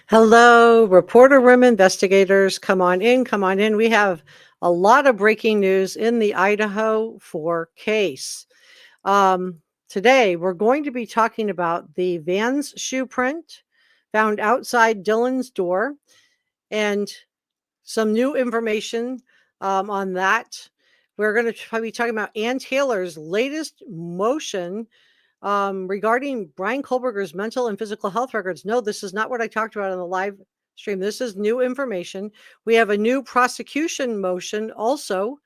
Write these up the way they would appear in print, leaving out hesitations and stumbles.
Hello, reporter room investigators. Come on in, come on in. We have a lot of breaking news in the Idaho 4 case. Today, we're going to be talking about the Vans shoe print found outside Dylan's door and some new information on that. We're going to be talking about Ann Taylor's latest motion regarding Bryan Kohberger's mental and physical health records. No, this is not what I talked about on the live stream. This is new information. We have a new prosecution motion also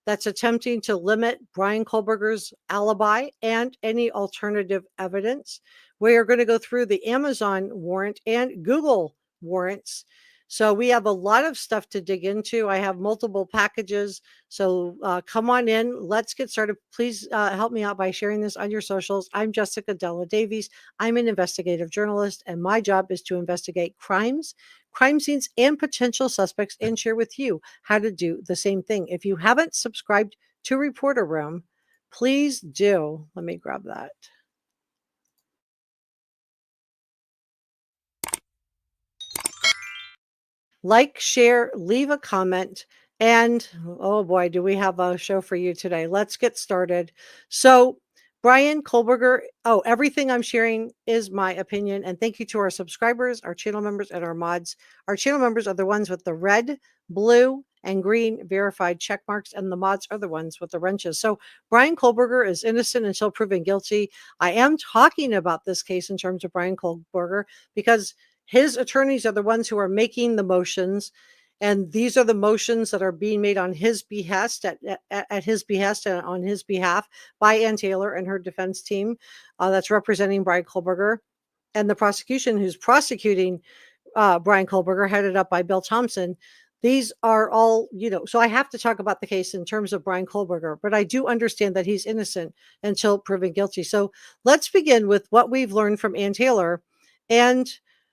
that's attempting to limit Bryan Kohberger's alibi and any alternative evidence. We are going to go through the Amazon warrant and Google warrants. So we have a lot of stuff to dig into. I have multiple packages. So come on in. Let's get started. Please help me out by sharing this on your socials. I'm Jessica Davies. I'm an investigative journalist, and my job is to investigate crimes, crime scenes, and potential suspects, and share with you how to do the same thing. If you haven't subscribed to Reporter Room, please do. Let me grab that. Like, share, leave a comment, and oh boy, do we have a show for you today. Let's get started. So, Bryan Kohberger, everything I'm sharing is my opinion. And thank you to our subscribers, our channel members, and our mods. Our channel members are the ones with the red, blue, and green verified check marks, and the mods are the ones with the wrenches. So Bryan Kohberger is innocent until proven guilty. I am talking about this case in terms of Bryan Kohberger because his attorneys are the ones who are making the motions, and these are the motions that are being made on his behest, at his behest and on his behalf by Ann Taylor and her defense team that's representing Bryan Kohberger, and the prosecution who's prosecuting Bryan Kohberger, headed up by Bill Thompson. These are all, so I have to talk about the case in terms of Bryan Kohberger, but I do understand that he's innocent until proven guilty. So let's begin with what we've learned from Ann Taylor and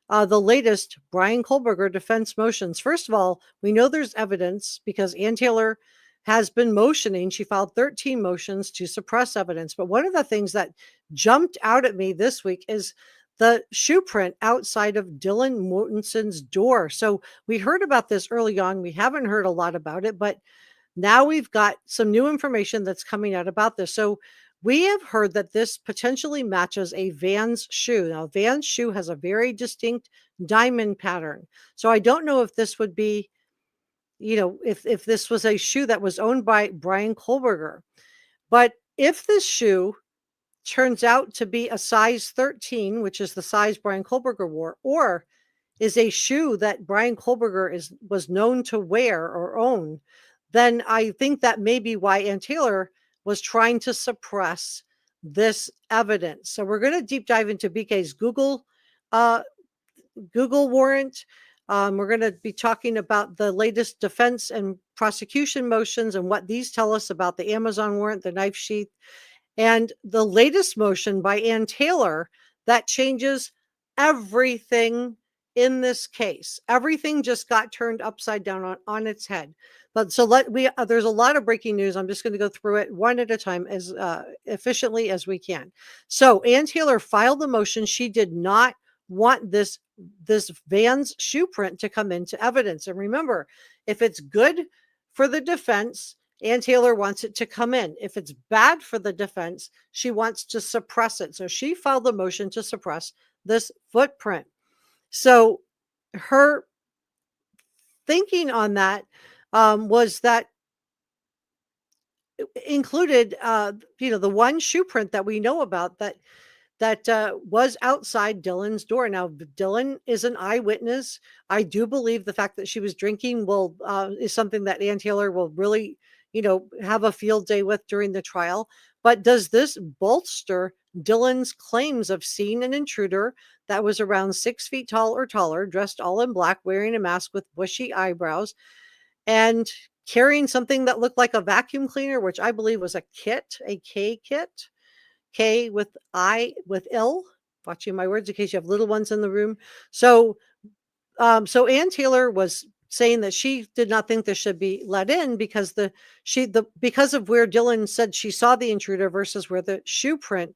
the latest Bryan Kohberger defense motions. First of all, we know there's evidence because Ann Taylor has been motioning. She filed 13 motions to suppress evidence. But one of the things that jumped out at me this week is the shoe print outside of Dylan Mortensen's door. So we heard about this early on. We haven't heard a lot about it, but now we've got some new information that's coming out about this. So we have heard that this potentially matches a Vans shoe. Now, Vans shoe has a very distinct diamond pattern. So I don't know if this would be, if this was a shoe that was owned by Bryan Kohberger. But if this shoe turns out to be a size 13, which is the size Bryan Kohberger wore, or is a shoe that Bryan Kohberger was known to wear or own, then I think that may be why Ann Taylor was trying to suppress this evidence. So we're going to deep dive into BK's Google warrant. We're going to be talking about the latest defense and prosecution motions and what these tell us about the Amazon warrant, the knife sheath, and the latest motion by Ann Taylor that changes everything in this case. Everything just got turned upside down on its head. But so there's a lot of breaking news. I'm just going to go through it one at a time as efficiently as we can. So Ann Taylor filed the motion. She did not want this Vans shoe print to come into evidence. And remember, if it's good for the defense, Ann Taylor wants it to come in. If it's bad for the defense, she wants to suppress it. So she filed the motion to suppress this footprint. So her thinking on that was that included, the one shoe print that we know about that was outside Dylan's door. Now, Dylan is an eyewitness. I do believe the fact that she was drinking is something that Ann Taylor will really, have a field day with during the trial. But does this bolster Dylan's claims of seeing an intruder that was around 6 feet tall or taller, dressed all in black, wearing a mask with bushy eyebrows, and carrying something that looked like a vacuum cleaner, which I believe was a K kit, K with ill, watching my words in case you have little ones in the room. So Ann Taylor was saying that she did not think this should be let in because because of where Dylan said she saw the intruder versus where the shoe print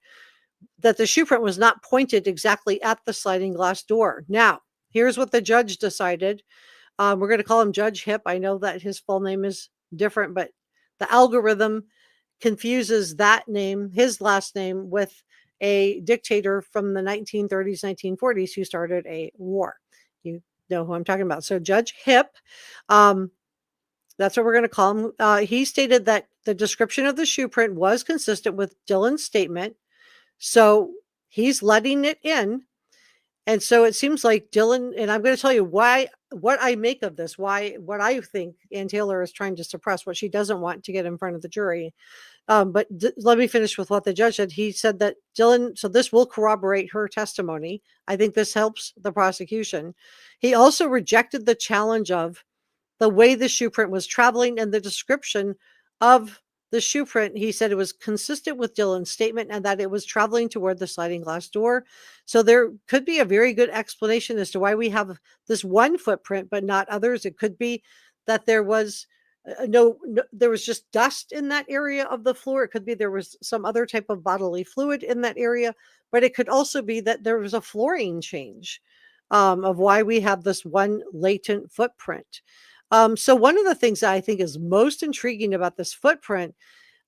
was not pointed exactly at the sliding glass door. Now, Here's what the judge decided. We're going to call him Judge Hip. I know that his full name is different, but the algorithm confuses that name, his last name, with a dictator from the 1930s, 1940s who started a war. You know who I'm talking about. So Judge Hip, that's what we're going to call him. He stated that the description of the shoe print was consistent with Dylan's statement. So he's letting it in. And so it seems like Dylan, and I'm going to tell you what I make of this, what I think Ann Taylor is trying to suppress, what she doesn't want to get in front of the jury. But let me finish with what the judge said. He said that Dylan, so this will corroborate her testimony. I think this helps the prosecution. He also rejected the challenge of the way the shoe print was traveling and the description of the shoe print. He said it was consistent with Dylan's statement and that it was traveling toward the sliding glass door. So there could be a very good explanation as to why we have this one footprint, but not others. It could be that there was there was just dust in that area of the floor. It could be there was some other type of bodily fluid in that area, but it could also be that there was a flooring change of why we have this one latent footprint. So one of the things that I think is most intriguing about this footprint,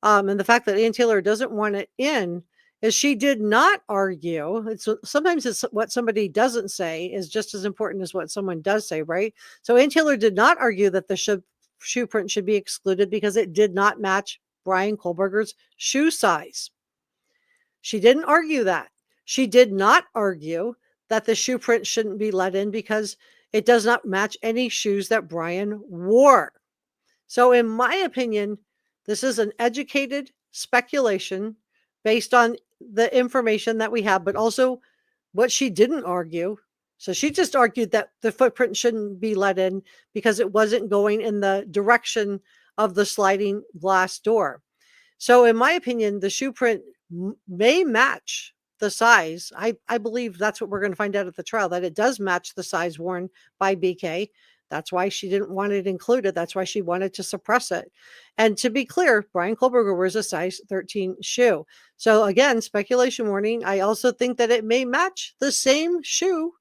and the fact that Ann Taylor doesn't want it in, is she did not argue. Sometimes it's what somebody doesn't say is just as important as what someone does say, right? So Ann Taylor did not argue that the shoe print should be excluded because it did not match Bryan Kohberger's shoe size. She didn't argue that. She did not argue that the shoe print shouldn't be let in because it does not match any shoes that Bryan wore. So in my opinion, this is an educated speculation based on the information that we have, but also what she didn't argue. So she just argued that the footprint shouldn't be let in because it wasn't going in the direction of the sliding glass door. So in my opinion, the shoe print may match the size. I believe that's what we're going to find out at the trial, that it does match the size worn by BK. That's why she didn't want it included. That's why she wanted to suppress it. And to be clear, Bryan Kohberger wears a size 13 shoe. So again, speculation warning. I also think that it may match the same shoe,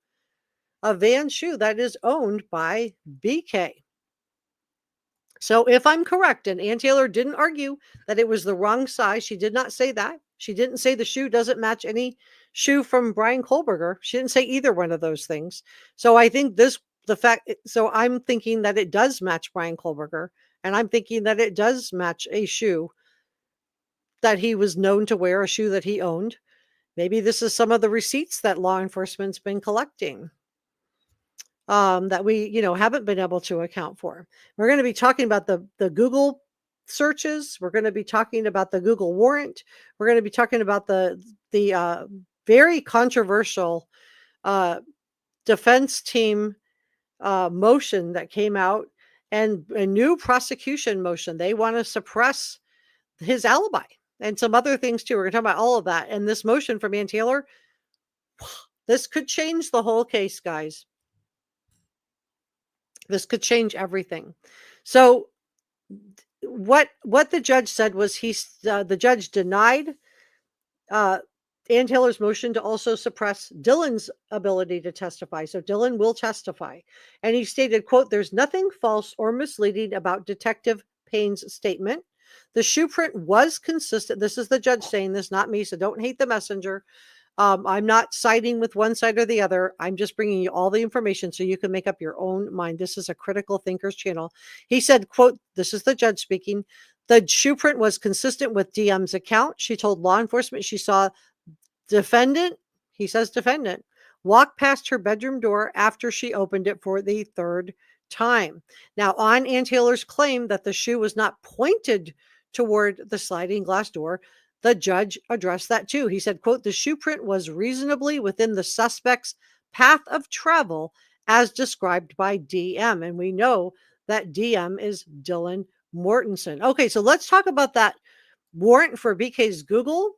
a Van shoe that is owned by BK. So if I'm correct, and Ann Taylor didn't argue that it was the wrong size, she did not say that. She didn't say the shoe doesn't match any shoe from Bryan Kohberger. She didn't say either one of those things. So I think so I'm thinking that it does match Bryan Kohberger, and I'm thinking that it does match a shoe that he was known to wear, a shoe that he owned. Maybe this is some of the receipts that law enforcement's been collecting. That we, haven't been able to account for. We're going to be talking about the Google searches. We're going to be talking about the Google warrant. We're going to be talking about the very controversial defense team motion that came out, and a new prosecution motion. They want to suppress his alibi and some other things too. We're going to talk about all of that. And this motion from Ann Taylor, this could change the whole case, guys. This could change everything. So what the judge said was the judge denied Ann Taylor's motion to also suppress Dylan's ability to testify. So Dylan will testify. And he stated, quote, "There's nothing false or misleading about Detective Payne's statement. The shoe print was consistent." This is the judge saying this, not me. So don't hate the messenger. I'm not siding with one side or the other. I'm just bringing you all the information so you can make up your own mind. This is a critical thinkers channel. He said, quote, this is the judge speaking, "The shoe print was consistent with DM's account. She told law enforcement she saw defendant," he says defendant, "walk past her bedroom door after she opened it for the third time." Now, on Ann Taylor's claim that the shoe was not pointed toward the sliding glass door, the judge addressed that too. He said, quote, "The shoe print was reasonably within the suspect's path of travel as described by DM." And we know that DM is Dylan Mortensen. Okay, so let's talk about that warrant for BK's Google.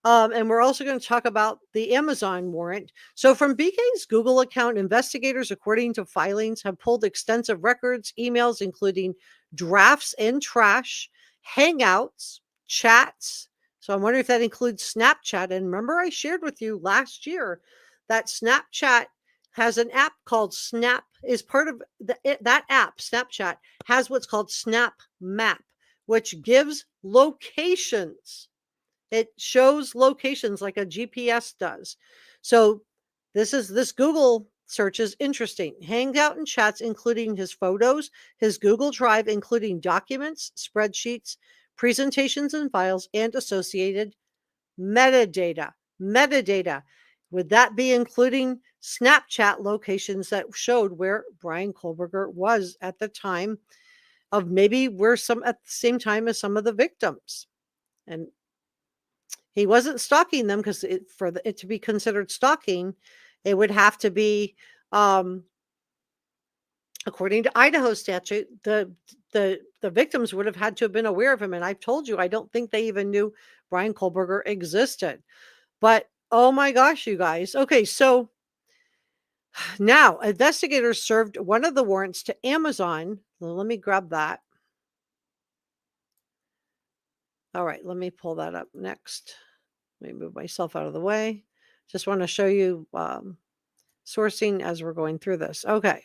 And we're also going to talk about the Amazon warrant. So from BK's Google account, investigators, according to filings, have pulled extensive records, emails, including drafts and trash, hangouts, chats. So I'm wondering if that includes Snapchat. And remember, I shared with you last year that Snapchat has an app called Snap, is part of that app. Snapchat has what's called Snap Map, which gives locations. It shows locations like a GPS does. So this Google search is interesting. Hangout and chats, including his photos, his Google Drive, including documents, spreadsheets, presentations and files, and associated metadata. Metadata. Would that be including Snapchat locations that showed where Bryan Kohberger was at the time of maybe where some at the same time as some of the victims? And he wasn't stalking them because for it to be considered stalking, it would have to be, according to Idaho statute, the victims would have had to have been aware of him. And I've told you, I don't think they even knew Bryan Kohberger existed. But oh my gosh, you guys. Okay, so now investigators served one of the warrants to Amazon. Well, let me grab that. All right, let me pull that up next. Let me move myself out of the way. Just want to show you sourcing as we're going through this. Okay.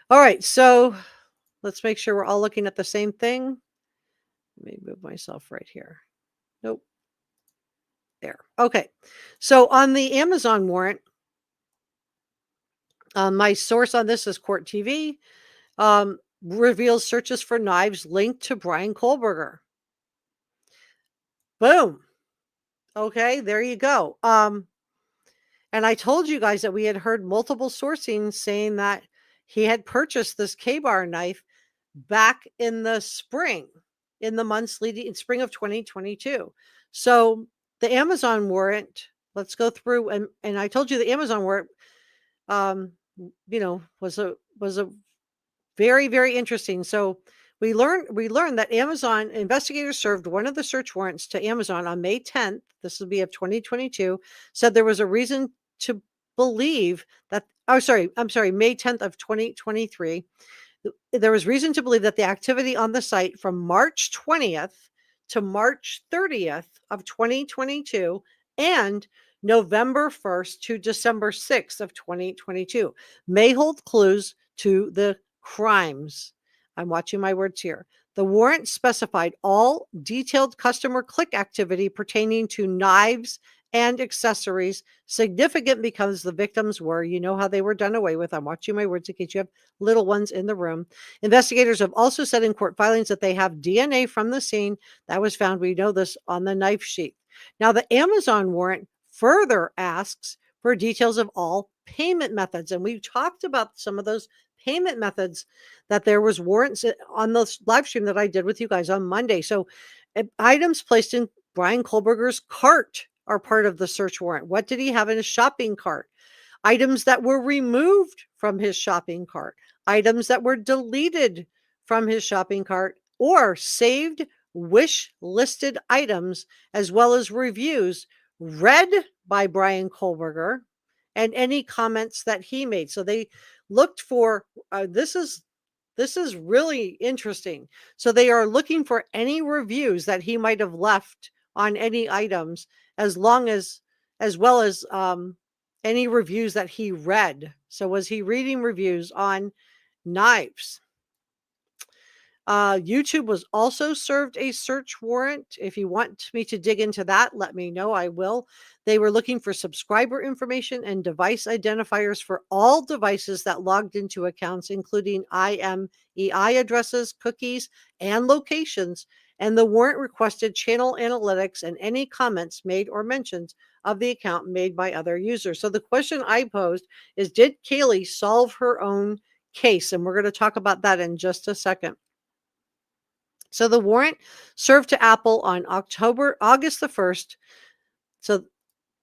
All right, so let's make sure we're all looking at the same thing. Let me move myself right here. Nope. There. Okay. So on the Amazon warrant, my source on this is Court TV, reveals searches for knives linked to Bryan Kohberger. Boom. Okay, there you go. And I told you guys that we had heard multiple sourcing saying that he had purchased this K-bar knife back in the spring, in the months leading in spring of 2022. So the Amazon warrant, let's go through, and I told you the Amazon warrant, was a very, very interesting. So we learned that Amazon investigators served one of the search warrants to Amazon on May 10th. This will be of 2022. Said there was a reason to believe that. Oh, sorry. I'm sorry. May 10th of 2023. There was reason to believe that the activity on the site from March 20th to March 30th of 2022 and November 1st to December 6th of 2022 may hold clues to the crimes. I'm watching my words here. The warrant specified all detailed customer click activity pertaining to knives and accessories, significant because the victims were, how they were done away with. I'm watching my words in case you have little ones in the room. Investigators have also said in court filings that they have DNA from the scene that was found, we know this, on the knife sheath. Now, the Amazon warrant further asks for details of all payment methods. And we talked about some of those payment methods, that there was warrants on the live stream that I did with you guys on Monday. So items placed in Bryan Kohberger's cart are part of the search warrant. What did he have in his shopping cart? Items that were removed from his shopping cart, items that were deleted from his shopping cart, or saved wish listed items, as well as reviews read by Bryan Kohberger and any comments that he made. So they looked for this is really interesting. So they are looking for any reviews that he might have left on any items, as well as any reviews that he read. So was he reading reviews on knives? YouTube was also served a search warrant. If you want me to dig into that, let me know. I will. They were looking for subscriber information and device identifiers for all devices that logged into accounts, including IMEI addresses, cookies, and locations. And the warrant requested channel analytics and any comments made or mentions of the account made by other users. So the question I posed is, did Kaylee solve her own case? And we're going to talk about that in just a second. So the warrant served to Apple on August the 1st. So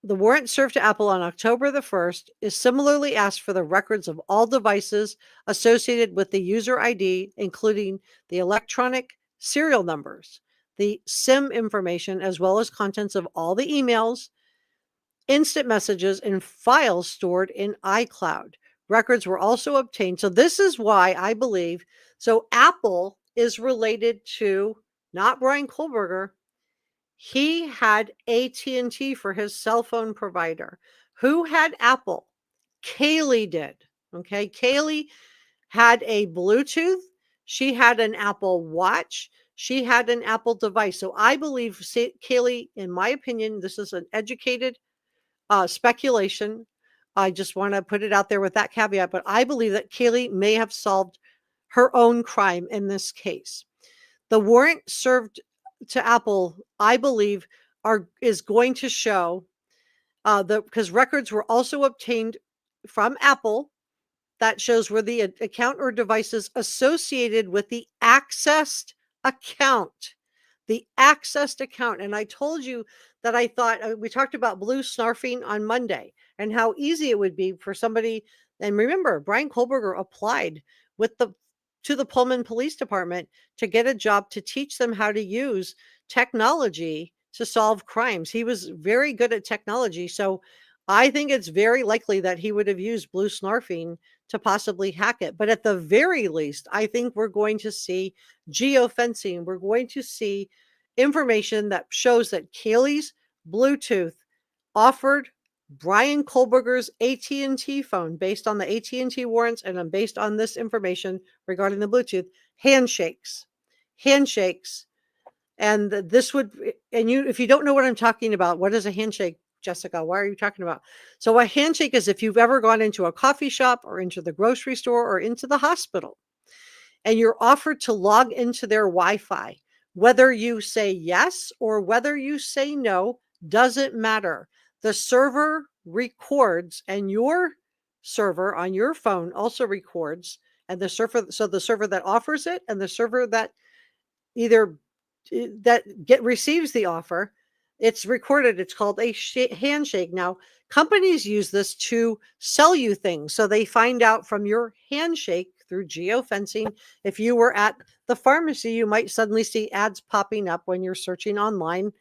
the warrant served to Apple on October the 1st is similarly asked for the records of all devices associated with the user ID, including the electronic serial numbers, the SIM information, as well as contents of all the emails, instant messages, and files stored in iCloud. Records were also obtained. So this is why I believe, so Apple is related to not Bryan Kohberger. He had AT&T for his cell phone provider. Who had Apple? Kaylee did. Okay. Kaylee had a Bluetooth. She had an Apple Watch. She had an Apple device. So I believe Kaylee, in my opinion, this is an educated speculation. I just want to put it out there with that caveat, but I believe that Kaylee may have solved her own crime in this case. The warrant served to Apple, I believe, is going to show because records were also obtained from Apple that shows where the account or devices associated with the accessed account. The accessed account. And I told you that I thought we talked about blue snarfing on Monday and how easy it would be for somebody. And remember, Bryan Kohberger applied with to the Pullman Police Department to get a job to teach them how to use technology to solve crimes. He was very good at technology. So I think it's very likely that he would have used blue snarfing to possibly hack it. But at the very least, I think we're going to see geofencing. We're going to see information that shows that Kaylee's Bluetooth offered Bryan Kohberger's AT&T phone, based on the AT&T warrants and based on this information regarding the Bluetooth, handshakes. And this would, and you, if you don't know what I'm talking about, what is a handshake, Jessica? Why are you talking about? So a handshake is if you've ever gone into a coffee shop or into the grocery store or into the hospital and you're offered to log into their Wi-Fi. Whether you say yes or whether you say no doesn't matter. The server records and your server on your phone also records, and the server, so the server that offers it and the server that either receives the offer, it's recorded. It's called a handshake. Now, companies use this to sell you things. So they find out from your handshake through geofencing. If you were at the pharmacy, you might suddenly see ads popping up when you're searching online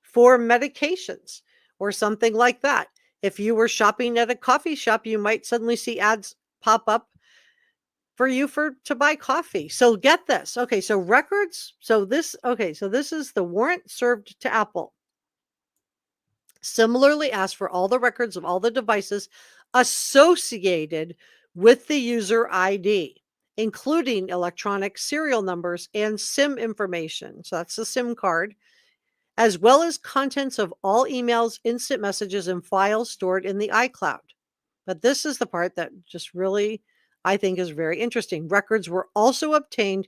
for medications or something like that. If you were shopping at a coffee shop, you might suddenly see ads pop up for you to buy coffee. So get this. Okay, so records. So this is the warrant served to Apple. Similarly asked for all the records of all the devices associated with the user ID, including electronic serial numbers and SIM information. So that's the SIM card, as well as contents of all emails, instant messages, and files stored in the iCloud. But this is the part that just really, I think, is very interesting. Records were also obtained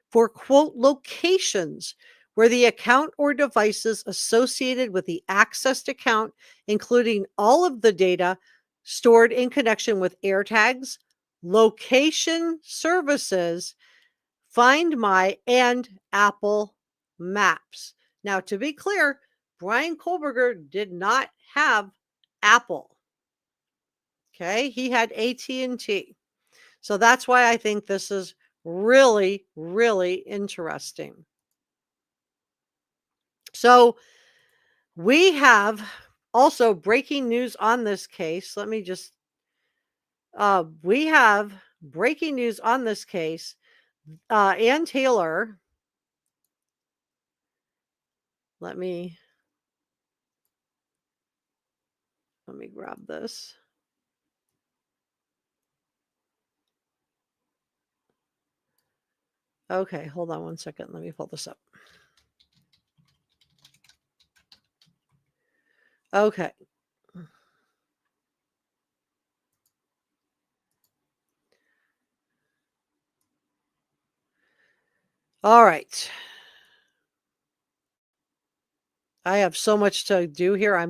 for, quote, locations where the account or devices associated with the accessed account, including all of the data stored in connection with AirTags, location services, Find My, and Apple Maps. Now, to be clear, Bryan Kohberger did not have Apple. Okay, he had AT&T. So that's why I think this is really, really interesting. So we have also breaking news on this case. Let me just, we have breaking news on this case. Ann Taylor, let me grab this. Okay, hold on one second. Let me pull this up. Okay. All right. I have so much to do here.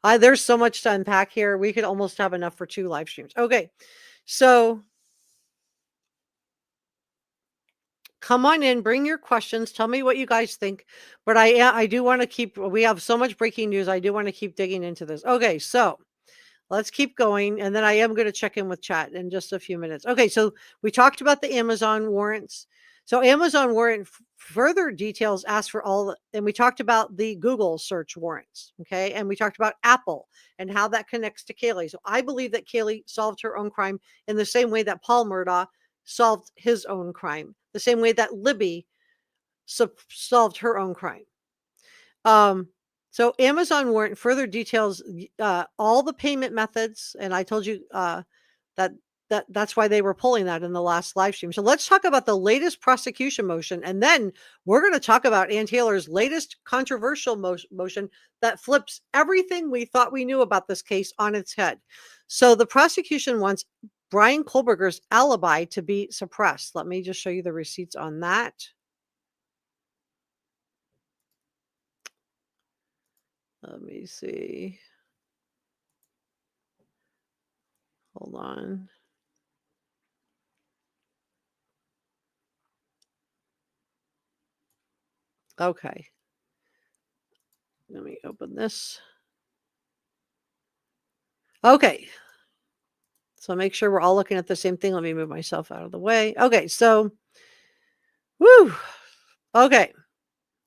There's so much to unpack here. We could almost have enough for 2 live streams. Okay. So come on in, bring your questions. Tell me what you guys think. But I do want to we have so much breaking news. I do want to keep digging into this. Okay. So let's keep going. And then I am going to check in with chat in just a few minutes. Okay. So we talked about the Amazon warrants. So Amazon warrant further details asked for all, and we talked about the Google search warrants. Okay. And we talked about Apple and how that connects to Kaylee. So I believe that Kaylee solved her own crime in the same way that Paul Murdaugh solved his own crime, the same way that Libby solved her own crime. So Amazon warrant further details all the payment methods, and I told you that that's why they were pulling that in the last live stream. So let's talk about the latest prosecution motion, and then we're going to talk about Ann Taylor's latest controversial motion that flips everything we thought we knew about this case on its head. So the prosecution wants Bryan Kohberger's alibi to be suppressed. Let me just show you the receipts on that. Let me see. Hold on. Okay. Let me open this. Okay. So make sure we're all looking at the same thing. Let me move myself out of the way. Okay. So, woo. Okay.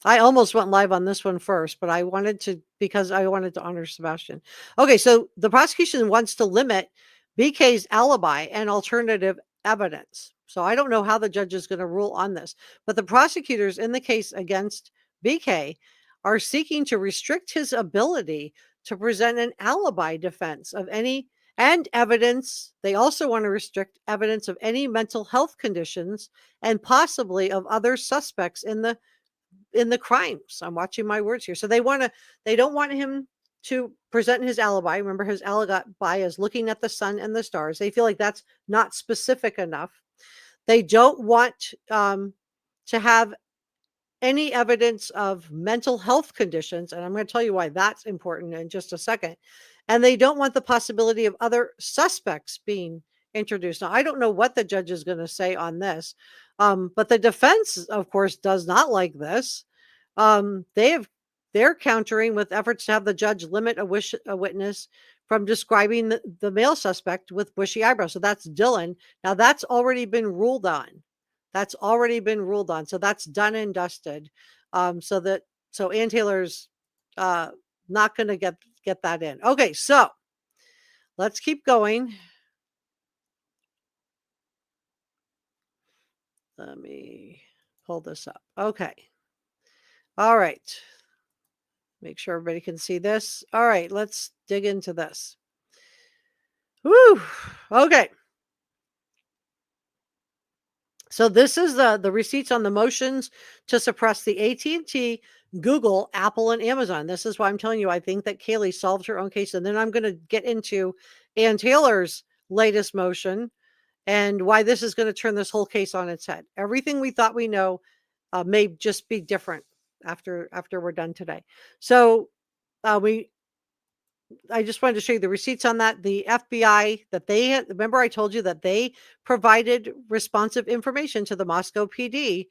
I almost went live on this one first, but I wanted to, because I wanted to honor Sebastian. Okay. So the prosecution wants to limit BK's alibi and alternative evidence. So I don't know how the judge is going to rule on this, but the prosecutors in the case against BK are seeking to restrict his ability to present an alibi defense of any and evidence. They also want to restrict evidence of any mental health conditions and possibly of other suspects in the crimes. I'm watching my words here. So they don't want him to present his alibi. Remember, his alibi is looking at the sun and the stars. They feel like that's not specific enough. They don't want to have any evidence of mental health conditions, and I'm going to tell you why that's important in just a second. And they don't want the possibility of other suspects being introduced. Now, I don't know what the judge is going to say on this, but the defense, of course, does not like this. They're countering with efforts to have the judge limit a witness from describing the male suspect with bushy eyebrows. So that's Dylan. Now, that's already been ruled on. That's already been ruled on. So that's done and dusted. So Ann Taylor's not going to get that in. Okay, so let's keep going. Let me pull this up. Okay. All right. Make sure everybody can see this. All right, let's dig into this. Woo. Okay. So this is the receipts on the motions to suppress the AT&T, Google, Apple, and Amazon. This is why I'm telling you, I think that Kaylee solved her own case. And then I'm going to get into Ann Taylor's latest motion and why this is going to turn this whole case on its head. Everything we thought we know may just be different after we're done today. So I just wanted to show you the receipts on that. The FBI that they had, remember I told you that they provided responsive information to the Moscow PD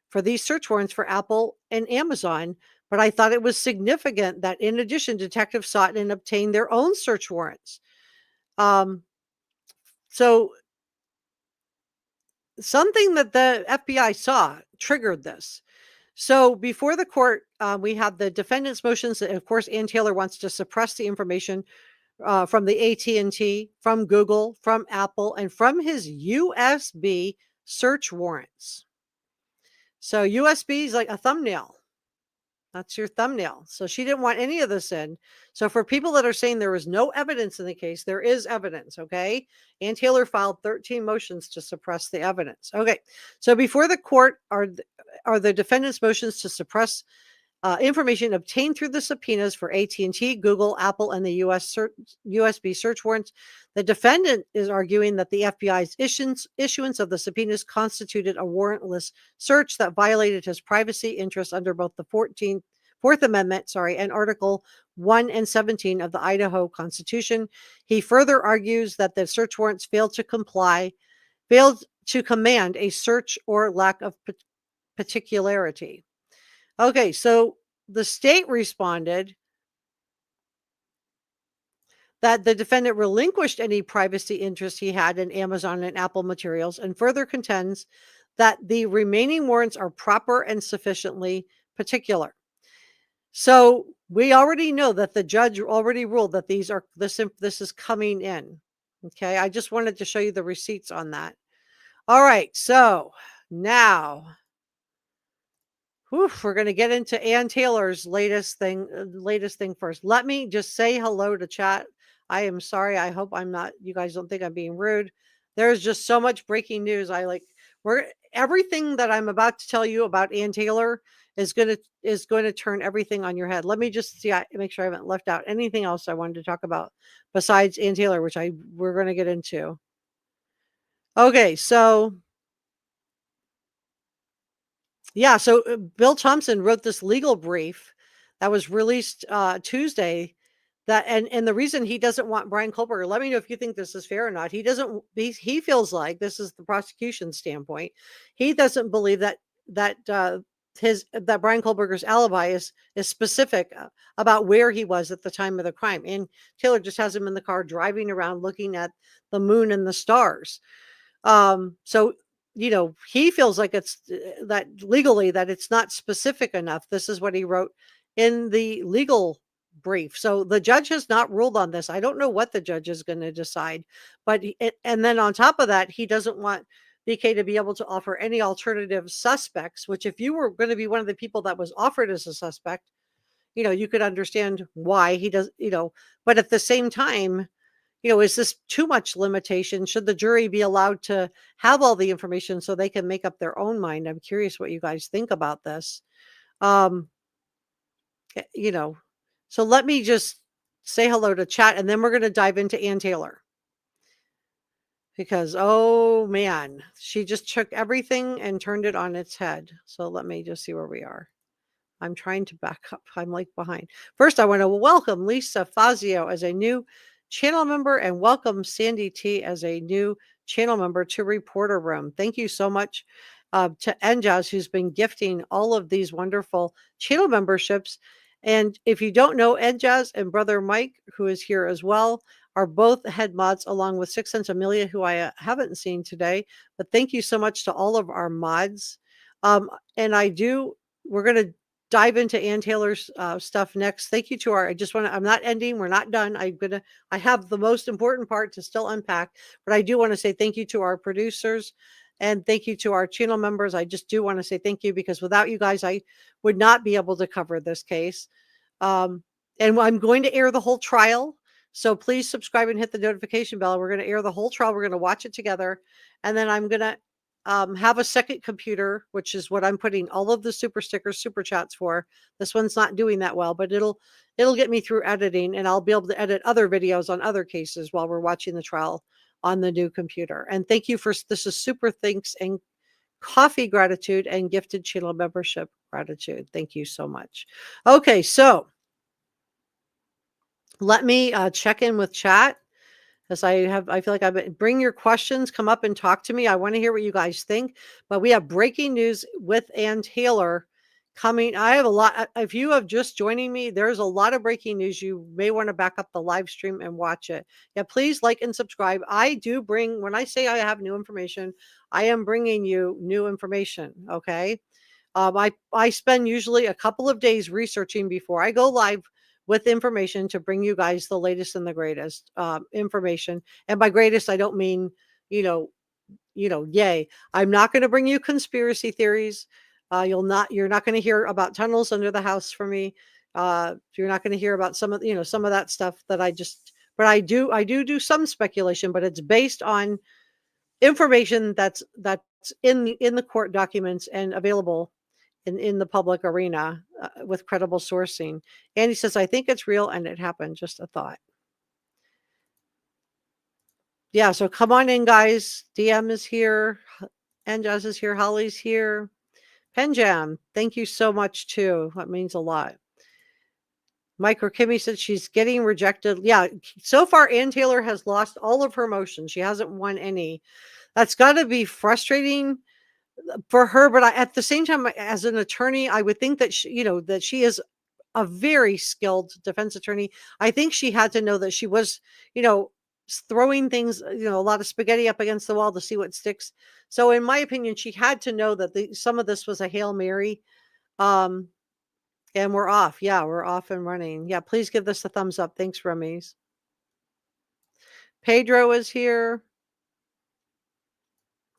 for these search warrants for Apple and Amazon. But I thought it was significant that in addition, detectives sought and obtained their own search warrants. So something that the FBI saw triggered this. So before the court, we have the defendant's motions. And of course, Ann Taylor wants to suppress the information from the AT&T, from Google, from Apple, and from his USB search warrants. So USB is like a thumbnail. That's your thumbnail. So she didn't want any of this in. So for people that are saying there was no evidence in the case, there is evidence, okay? Ann Taylor filed 13 motions to suppress the evidence. Okay, so before the court are the defendant's motions to suppress information obtained through the subpoenas for AT&T, Google, Apple, and the USB search warrants. The defendant is arguing that the FBI's issuance of the subpoenas constituted a warrantless search that violated his privacy interests under both the 4th Amendment, and Article 1 and 17 of the Idaho Constitution. He further argues that the search warrants failed to command a search or lack of particularity. Okay, so the state responded that the defendant relinquished any privacy interest he had in Amazon and Apple materials and further contends that the remaining warrants are proper and sufficiently particular. So we already know that the judge already ruled that this is coming in. Okay, I just wanted to show you the receipts on that. All right, so now, we're going to get into Ann Taylor's latest thing first. Let me just say hello to chat. I am sorry. I hope I'm not, you guys don't think I'm being rude. There's just so much breaking news. Everything that I'm about to tell you about Ann Taylor is going to turn everything on your head. Let me just see, make sure I haven't left out anything else I wanted to talk about besides Ann Taylor, which we're going to get into. Okay, so yeah, so Bill Thompson wrote this legal brief that was released Tuesday. And the reason he doesn't want Bryan Kohberger, let me know if you think this is fair or not. He feels like, this is the prosecution standpoint, he doesn't believe that Bryan Kohberger's alibi is specific about where he was at the time of the crime. And Taylor just has him in the car driving around looking at the moon and the stars. So he feels like it's that legally that it's not specific enough. This is what he wrote in the legal brief. So the judge has not ruled on this. I don't know what the judge is going to decide, but and then on top of that, he doesn't want BK to be able to offer any alternative suspects, which if you were going to be one of the people that was offered as a suspect, you could understand why he does, but at the same time, is this too much limitation? Should the jury be allowed to have all the information so they can make up their own mind? I'm curious what you guys think about this. Um, so let me just say hello to chat, and then we're going to dive into Ann Taylor. Because, oh man, she just took everything and turned it on its head. So let me just see where we are. I'm trying to back up. I'm like behind. First, I want to welcome Lisa Fazio as a new channel member and welcome Sandy T as a new channel member to Reporter Room. Thank you so much to Enjaz, who's been gifting all of these wonderful channel memberships. And if you don't know, Enjaz and brother Mike, who is here as well, are both head mods, along with Six Sense Amelia, who I haven't seen today. But thank you so much to all of our mods. And we're going to dive into Ann Taylor's stuff next. Thank you to I'm not ending. We're not done. I have the most important part to still unpack, but I do want to say thank you to our producers and thank you to our channel members. I just do want to say thank you, because without you guys, I would not be able to cover this case. And I'm going to air the whole trial. So please subscribe and hit the notification bell. We're going to air the whole trial. We're going to watch it together. And then I'm going to have a second computer, which is what I'm putting all of the super stickers, super chats for. This one's not doing that well, but it'll get me through editing, and I'll be able to edit other videos on other cases while we're watching the trial on the new computer. And thank you this is super thanks and coffee gratitude and gifted channel membership gratitude. Thank you so much. Okay, so let me check in with chat. As I feel like bring your questions, come up and talk to me. I want to hear what you guys think. But we have breaking news with Ann Taylor coming. I have a lot. If you have just joining me, there's a lot of breaking news. You may want to back up the live stream and watch it. Yeah, please like and subscribe. I do when I say I have new information, I am bringing you new information. Okay. I spend usually a couple of days researching before I go live with information to bring you guys the latest and the greatest information. And by greatest, I don't mean, yay. I'm not going to bring you conspiracy theories. You're not going to hear about tunnels under the house from me. You're not going to hear about some of that stuff but I do some speculation, but it's based on information that's in the court documents and available in the public arena with credible sourcing. And he says, I think it's real and it happened. Just a thought. Yeah, so come on in, guys. DM is here. Enjaz is here. Holly's here. Penjam, thank you so much, too. That means a lot. Mike or Kimmy said she's getting rejected. Yeah, so far, Ann Taylor has lost all of her motions. She hasn't won any. That's got to be frustrating for her, but at the same time, as an attorney, I would think that she is a very skilled defense attorney. I think she had to know that she was, throwing things, a lot of spaghetti up against the wall to see what sticks. So in my opinion, she had to know that some of this was a Hail Mary. And we're off. Yeah, we're off and running. Yeah, please give this a thumbs up. Thanks, Rummies. Pedro is here.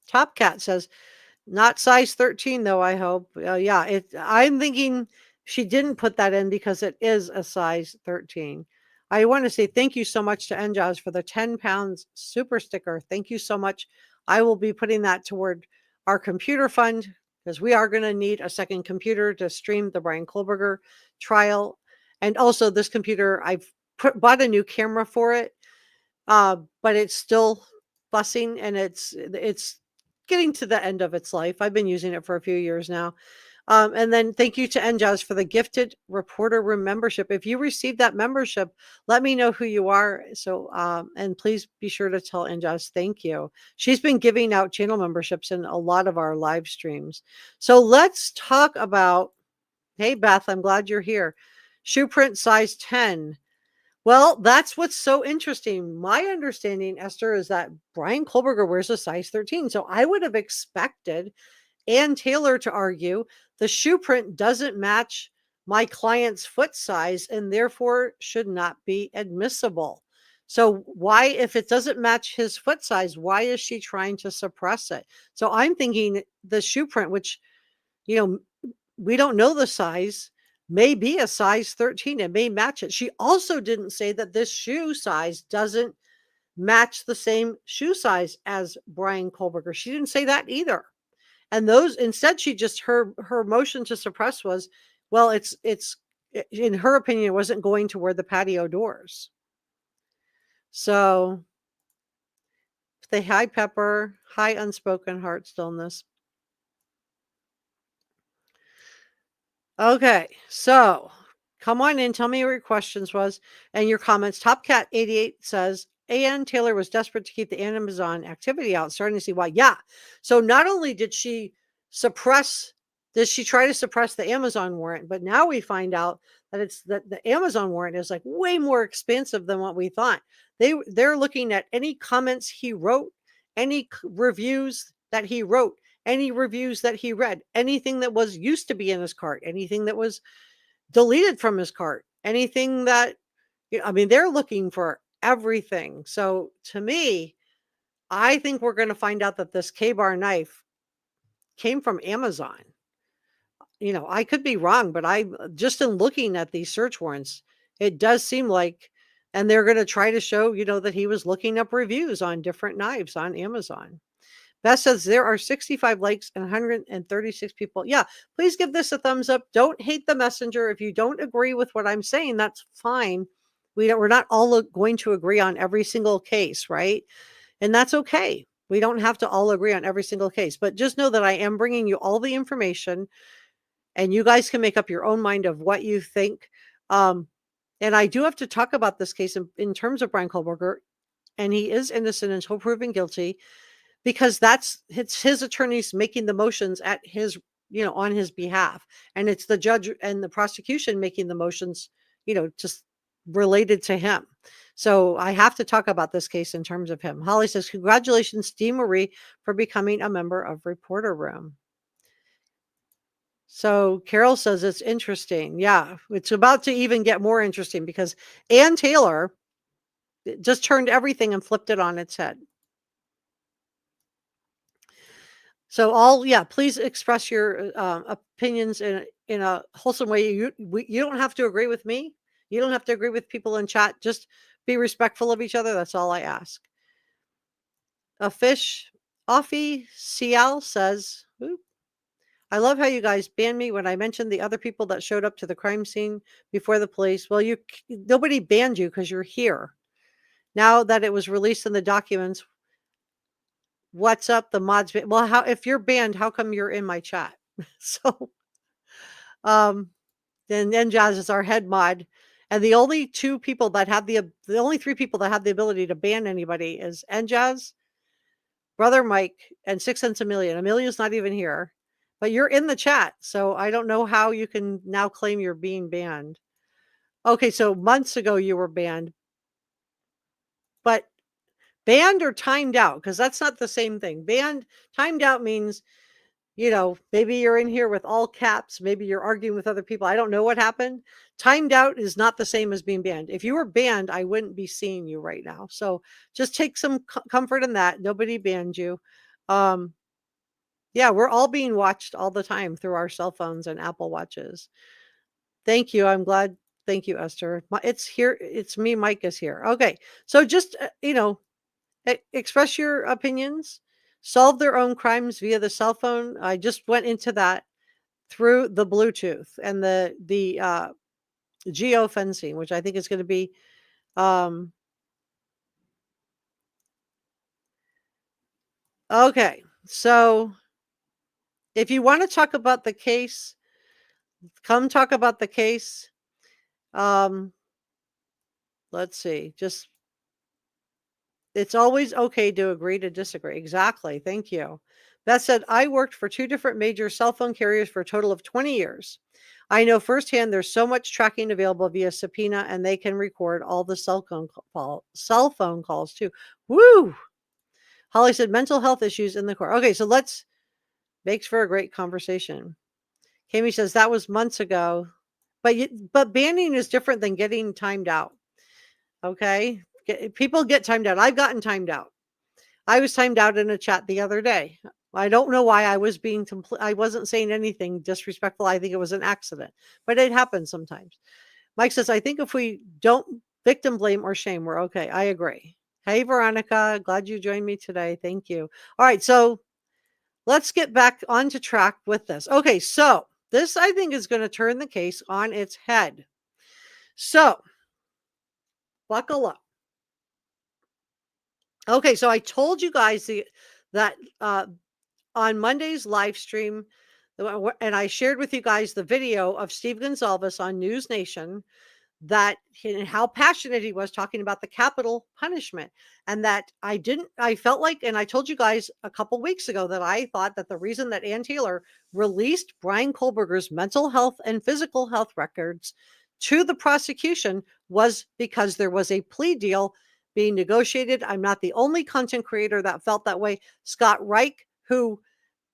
Top Cat says, Not size 13 though, I hope. Yeah, I'm thinking she didn't put that in because it is a size 13. I want to say thank you so much to NJAWS for the 10 pounds super sticker. Thank you so much. I will be putting that toward our computer fund because we are going to need a second computer to stream the Bryan Kohberger trial. And also this computer, I've bought a new camera for it, but it's still fussing and it's getting to the end of its life. I've been using it for a few years now. And then thank you to NJAWS for the gifted reporter room membership. If you received that membership, let me know who you are. So, and please be sure to tell NJAWS thank you. She's been giving out channel memberships in a lot of our live streams. So let's talk about, hey, Beth, I'm glad you're here. Shoe print size 10. Well, that's what's so interesting. My understanding, Esther, is that Bryan Kohberger wears a size 13. So I would have expected Ann Taylor to argue the shoe print doesn't match my client's foot size and therefore should not be admissible. So why, if it doesn't match his foot size, why is she trying to suppress it? So I'm thinking the shoe print, which, you know, we don't know the size, may be a size 13. It may match it. She also didn't say that this shoe size doesn't match the same shoe size as Bryan Kohberger. She didn't say that either. And those, instead, she just, her motion to suppress was, well, it's in her opinion, it wasn't going to where the patio doors. So the high pepper, high unspoken heart stillness. Okay, so come on in. Tell me what your questions was and your comments. TopCat88 says, Ann Taylor was desperate to keep the Amazon activity out, starting to see why. Yeah. So not only did she try to suppress the Amazon warrant, but now we find out that it's that the Amazon warrant is like way more expansive than what we thought. They're looking at any comments he wrote, any reviews that he wrote, any reviews that he read, anything that was used to be in his cart, anything that was deleted from his cart, anything that, I mean, they're looking for everything. So to me, I think we're going to find out that this K-bar knife came from Amazon. I could be wrong, but I just in looking at these search warrants, it does seem like, and they're going to try to show, that he was looking up reviews on different knives on Amazon. Beth says there are 65 likes and 136 people. Yeah, please give this a thumbs up. Don't hate the messenger. If you don't agree with what I'm saying, that's fine. We're not all going to agree on every single case, right? And that's okay. We don't have to all agree on every single case, but just know that I am bringing you all the information and you guys can make up your own mind of what you think. And I do have to talk about this case in terms of Bryan Kohberger, and he is innocent until proven guilty, because it's his attorneys making the motions at his, on his behalf. And it's the judge and the prosecution making the motions, just related to him. So I have to talk about this case in terms of him. Holly says, congratulations, Steve Marie, for becoming a member of Reporter Room. So Carol says it's interesting. Yeah, it's about to even get more interesting because Ann Taylor just turned everything and flipped it on its head. So please express your opinions in a wholesome way. You don't have to agree with me. You don't have to agree with people in chat. Just be respectful of each other. That's all I ask. A fish, Offie Cial says, I love how you guys banned me when I mentioned the other people that showed up to the crime scene before the police. Well, nobody banned you because you're here. Now that it was released in the documents, what's up? The mods. Well, if you're banned, how come you're in my chat? So, then Jazz is our head mod, and the only three people that have the ability to ban anybody is Njaz, Brother Mike, and 6 Cents a Million. Amelia's not even here, but you're in the chat, so I don't know how you can now claim you're being banned. Okay, so months ago you were banned, but banned or timed out, because that's not the same thing. Timed out means, maybe you're in here with all caps. Maybe you're arguing with other people. I don't know what happened. Timed out is not the same as being banned. If you were banned, I wouldn't be seeing you right now. So just take some comfort in that. Nobody banned you. Yeah, we're all being watched all the time through our cell phones and Apple Watches. Thank you. I'm glad. Thank you, Esther. It's here. It's me. Mike is here. Okay. So just, express your opinions, solve their own crimes via the cell phone. I just went into that through the Bluetooth and the geofencing, which I think is going to be, um, okay. So if you want to talk about the case, come talk about the case. Um, let's see. Just it's always okay to agree to disagree. Exactly. Thank you. That said, I worked for two different major cell phone carriers for a total of 20 years. I know firsthand there's so much tracking available via subpoena, and they can record all the cell phone calls too. Woo! Holly said mental health issues in the court. Okay, so let's makes for a great conversation. Kami says that was months ago, but banning is different than getting timed out. Okay, people get timed out. I've gotten timed out. I was timed out in a chat the other day. I don't know why I was being I wasn't saying anything disrespectful. I think it was an accident, but it happens sometimes. Mike says, I think if we don't victim blame or shame, we're okay. I agree. Hey, Veronica, glad you joined me today. Thank you. All right, so let's get back onto track with this. Okay, so this I think is going to turn the case on its head. So buckle up. Okay, so I told you guys that on Monday's live stream, and I shared with you guys the video of Steve Goncalves on News Nation, that how passionate he was talking about the capital punishment, and that I felt like, and I told you guys a couple weeks ago that I thought that the reason that Ann Taylor released Bryan Kohberger's mental health and physical health records to the prosecution was because there was a plea deal being negotiated. I'm not the only content creator that felt that way. Scott Reich, who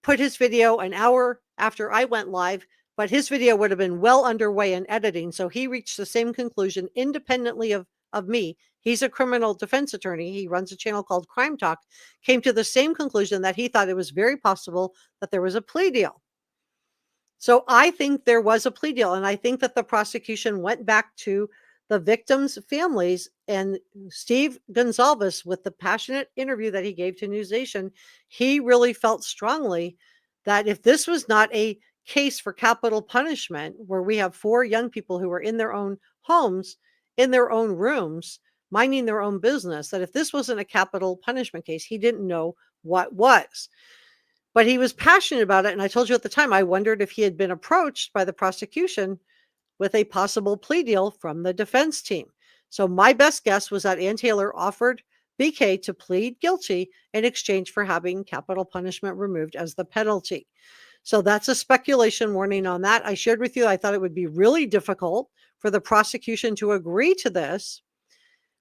put his video an hour after I went live, but his video would have been well underway in editing. So he reached the same conclusion independently of me. He's a criminal defense attorney. He runs a channel called Crime Talk, came to the same conclusion that he thought it was very possible that there was a plea deal. So I think there was a plea deal. And I think that the prosecution went back to the victims' families, and Steve Goncalves, with the passionate interview that he gave to News Nation, he really felt strongly that if this was not a case for capital punishment, where we have 4 young people who were in their own homes, in their own rooms, minding their own business, that if this wasn't a capital punishment case, he didn't know what was. But he was passionate about it. And I told you at the time, I wondered if he had been approached by the prosecution with a possible plea deal from the defense team. So my best guess was that Ann Taylor offered BK to plead guilty in exchange for having capital punishment removed as the penalty. So that's a speculation warning on that. I shared with you, I thought it would be really difficult for the prosecution to agree to this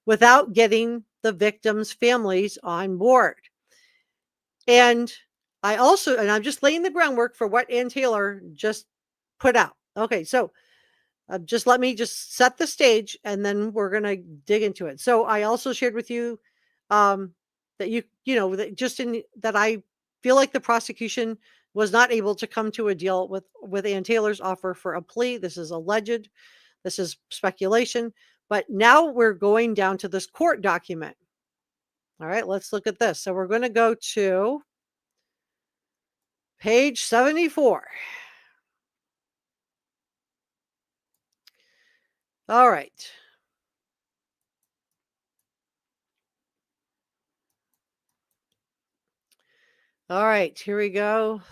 without getting the victims' families on board. And I'm just laying the groundwork for what Ann Taylor just put out. Okay, so just let me just set the stage, and then we're going to dig into it. So I also shared with you that that I feel like the prosecution was not able to come to a deal with Ann Taylor's offer for a plea. This is alleged. This is speculation. But now we're going down to this court document. All right, let's look at this. So we're going to go to page 74. All right. All right, here we go.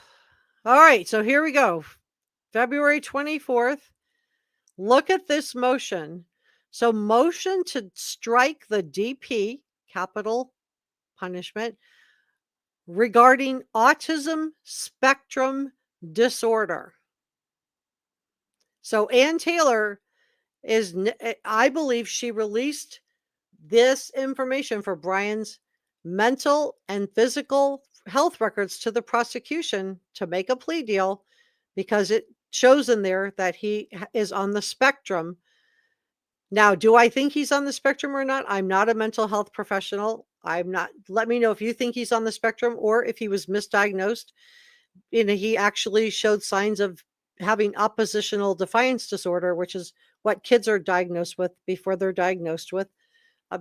All right, so here we go. February 24th. Look at this motion. So motion to strike the DP, capital punishment, regarding autism spectrum disorder. So Ann Taylor I believe she released this information for Bryan's mental and physical health records to the prosecution to make a plea deal, because it shows in there that he is on the spectrum. Now, do I think he's on the spectrum or not? I'm not a mental health professional. I'm not. Let me know if you think he's on the spectrum or if he was misdiagnosed. he actually showed signs of having oppositional defiance disorder, which is what kids are diagnosed with before they're diagnosed with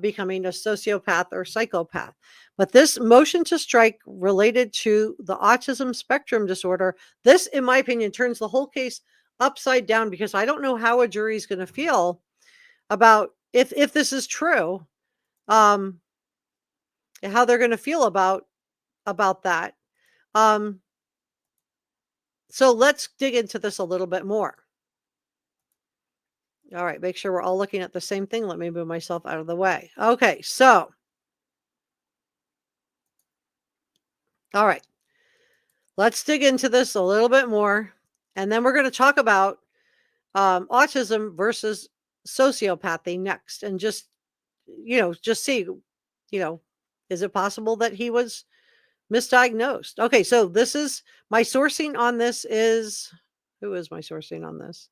becoming a sociopath or psychopath. But this motion to strike related to the autism spectrum disorder, this, in my opinion, turns the whole case upside down, because I don't know how a jury is going to feel about if this is true, um, how they're going to feel about that. Um, so let's dig into this a little bit more. All right, make sure we're all looking at the same thing. Let me move myself out of the way. Okay, so all right, let's dig into this a little bit more, and then we're going to talk about autism versus sociopathy next, and just just see, is it possible that he was misdiagnosed? Okay, so this is my sourcing on this is who is my sourcing on this?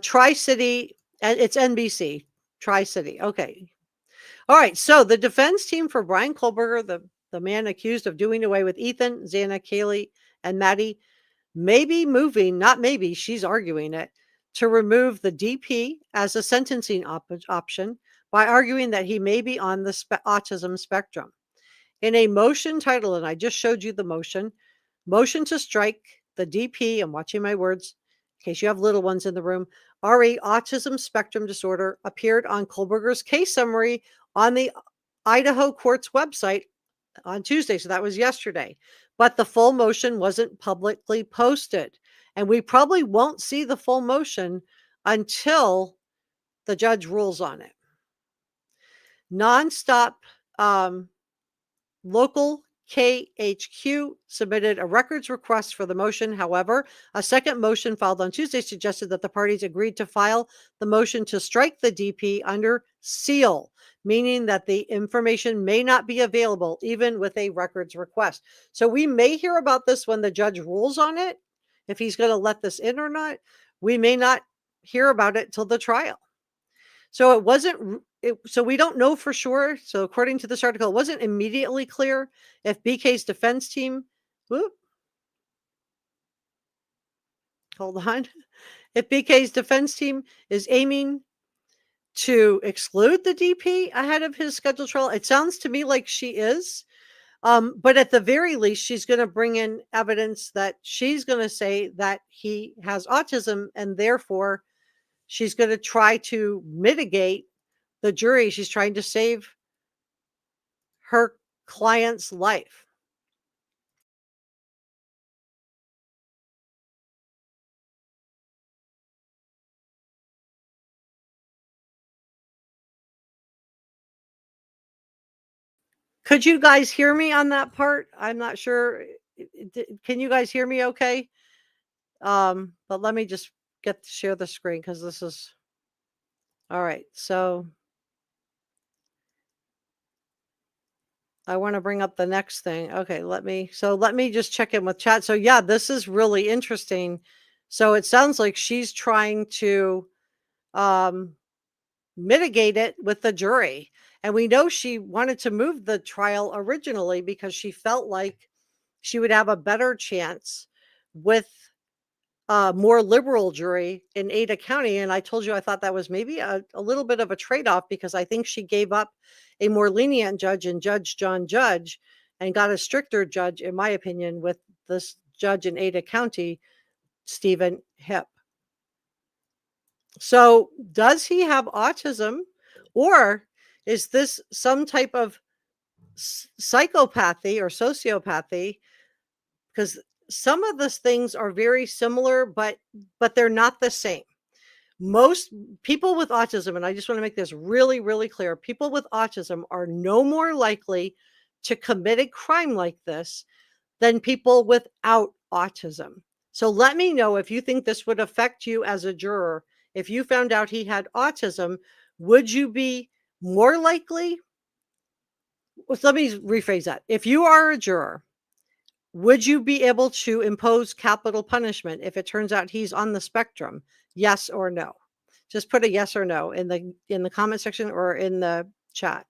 Tri-City, and it's NBC, Tri-City. Okay. All right. So the defense team for Bryan Kohberger, the man accused of doing away with Ethan, Xana, Kaylee, and Maddie, may be moving, not maybe, she's arguing it, to remove the DP as a sentencing option by arguing that he may be on the autism spectrum. In a motion titled, and I just showed you the motion to strike the DP, I'm watching my words in case you have little ones in the room, RE autism spectrum disorder, appeared on Kohberger's case summary on the Idaho court's website on Tuesday. So that was yesterday. But the full motion wasn't publicly posted. And we probably won't see the full motion until the judge rules on it. Nonstop local KHQ submitted a records request for the motion. However, a second motion filed on Tuesday suggested that the parties agreed to file the motion to strike the DP under seal, meaning that the information may not be available even with a records request. So we may hear about this when the judge rules on it, if he's going to let this in or not. We may not hear about it till the trial. So it wasn't, so we don't know for sure. So according to this article, it wasn't immediately clear if BK's defense team, hold on, if BK's defense team is aiming to exclude the DP ahead of his scheduled trial. It sounds to me like she is. But at the very least, she's going to bring in evidence that she's going to say that he has autism, and therefore she's going to try to mitigate the jury. She's trying to save her client's life. Could you guys hear me on that part? I'm not sure. Can you guys hear me okay? But let me just share the screen, because this is all right. So I want to bring up the next thing. Okay, let me just check in with chat. So yeah, this is really interesting. So it sounds like she's trying to mitigate it with the jury. And we know she wanted to move the trial originally because she felt like she would have a better chance with a more liberal jury in Ada County. And I told you I thought that was maybe a little bit of a trade-off, because I think she gave up a more lenient judge in Judge John Judge and got a stricter judge, in my opinion, with this judge in Ada County, Stephen Hipp. So does he have autism, or is this some type of psychopathy or sociopathy? Because some of these things are very similar, but they're not the same. Most people with autism, and I just want to make this really, really clear, people with autism are no more likely to commit a crime like this than people without autism. So let me know if you think this would affect you as a juror. If you found out he had autism, would you be more likely? Well, let me rephrase that. If you are a juror, would you be able to impose capital punishment if it turns out he's on the spectrum? Yes or no? Just put a yes or no in the comment section or in the chat.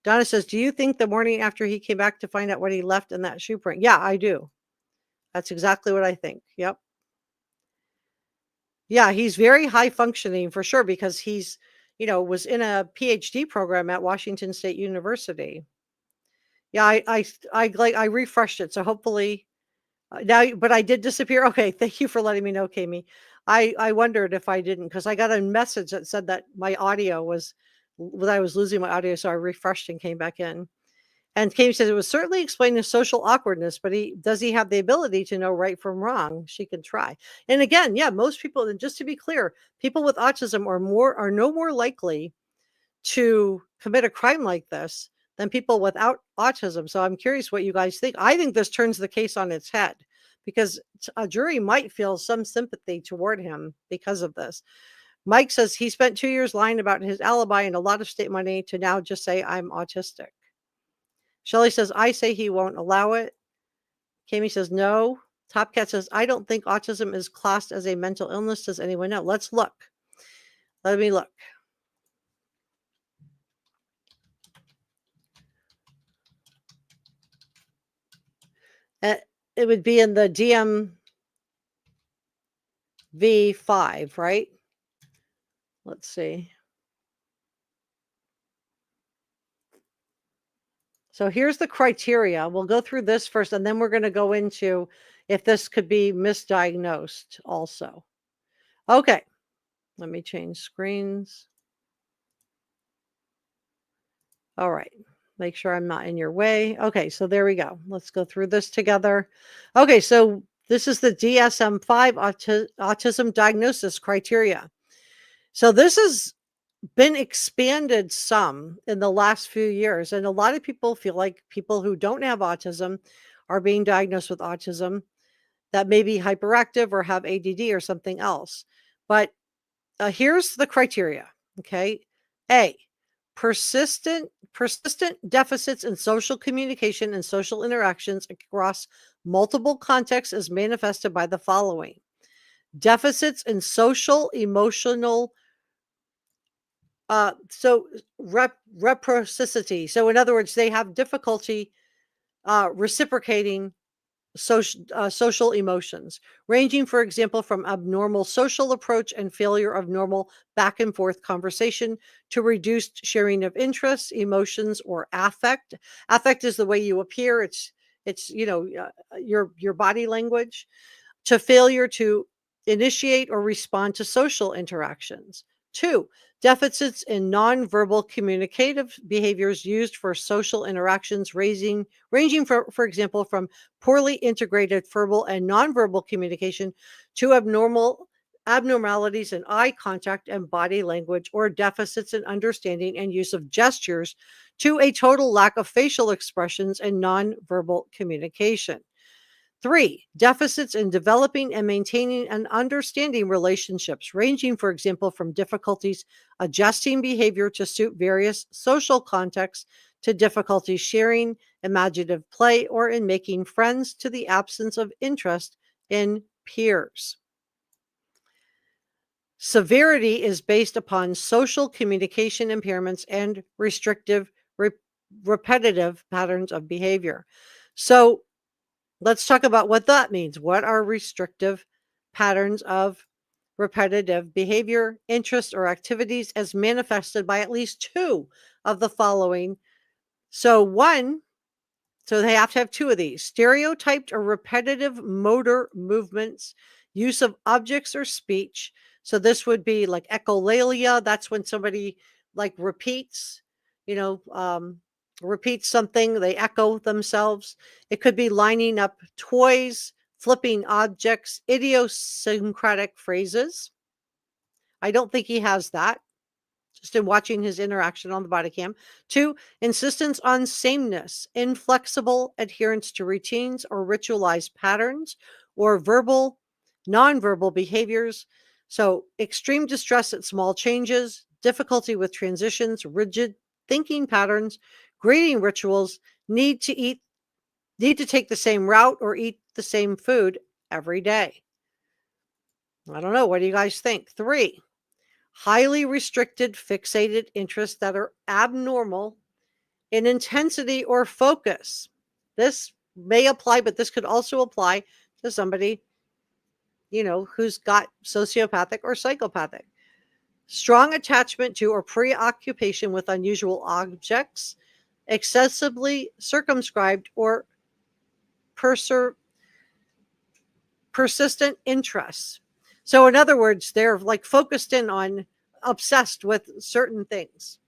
Donna says, do you think the morning after he came back to find out what he left in that shoe print? Yeah, I do. That's exactly what I think. Yep. Yeah, he's very high functioning for sure because he's, was in a PhD program at Washington State University. Yeah, I refreshed it, so hopefully now, but I did disappear. Okay, thank you for letting me know, Kami. I wondered if I didn't because I got a message that said that my audio was that I was losing my audio, so I refreshed and came back in. And Kami says it was certainly explaining the social awkwardness, but he have the ability to know right from wrong? She can try. And again, yeah, most people, and just to be clear, people with autism are no more likely to commit a crime like this than people without autism. So I'm curious what you guys think. I think this turns the case on its head because a jury might feel some sympathy toward him because of this. Mike says he spent 2 years lying about his alibi and a lot of state money to now just say I'm autistic. Shelley says, I say he won't allow it. Kami says, no. Top Cat says, I don't think autism is classed as a mental illness. Does anyone know? Let's look. Let me look. It would be in the DMV-5, right? Let's see. So here's the criteria. We'll go through this first, and then we're going to go into if this could be misdiagnosed also. Okay. Let me change screens. All right. Make sure I'm not in your way. Okay, so there we go. Let's go through this together. Okay, so this is the DSM-5 autism diagnosis criteria. So this has been expanded some in the last few years, and a lot of people feel like people who don't have autism are being diagnosed with autism that may be hyperactive or have ADD or something else. But here's the criteria. Okay. A, persistent deficits in social communication and social interactions across multiple contexts is manifested by the following: deficits in social emotional reciprocity. So in other words, they have difficulty reciprocating social emotions, ranging, for example, from abnormal social approach and failure of normal back and forth conversation to reduced sharing of interests, emotions, or affect. Affect is the way you appear. It's your body language, to failure to initiate or respond to social interactions. Two, deficits in nonverbal communicative behaviors used for social interactions, ranging for example, from poorly integrated verbal and nonverbal communication to abnormalities in eye contact and body language, or deficits in understanding and use of gestures to a total lack of facial expressions and nonverbal communication. Three, deficits in developing and maintaining and understanding relationships, ranging, for example, from difficulties adjusting behavior to suit various social contexts to difficulties sharing imaginative play or in making friends to the absence of interest in peers. Severity is based upon social communication impairments and repetitive patterns of behavior. So, let's talk about what that means. What are restrictive patterns of repetitive behavior, interests, or activities as manifested by at least two of the following? So they have to have two of these: stereotyped or repetitive motor movements, use of objects or speech. So this would be like echolalia. That's when somebody like repeats, you know, repeats something, they echo themselves. It could be lining up toys, flipping objects, idiosyncratic phrases. I don't think he has that, just in watching his interaction on the body cam. Two, insistence on sameness, inflexible adherence to routines or ritualized patterns, or nonverbal behaviors. So extreme distress at small changes, difficulty with transitions, rigid thinking patterns, greeting rituals, need to take the same route or eat the same food every day. I don't know. What do you guys think? Three, highly restricted, fixated interests that are abnormal in intensity or focus. This may apply, but this could also apply to somebody, who's got sociopathic or psychopathic. Strong attachment to or preoccupation with unusual objects, excessively circumscribed or persistent interests. So, in other words, they're like focused in on, obsessed with certain things.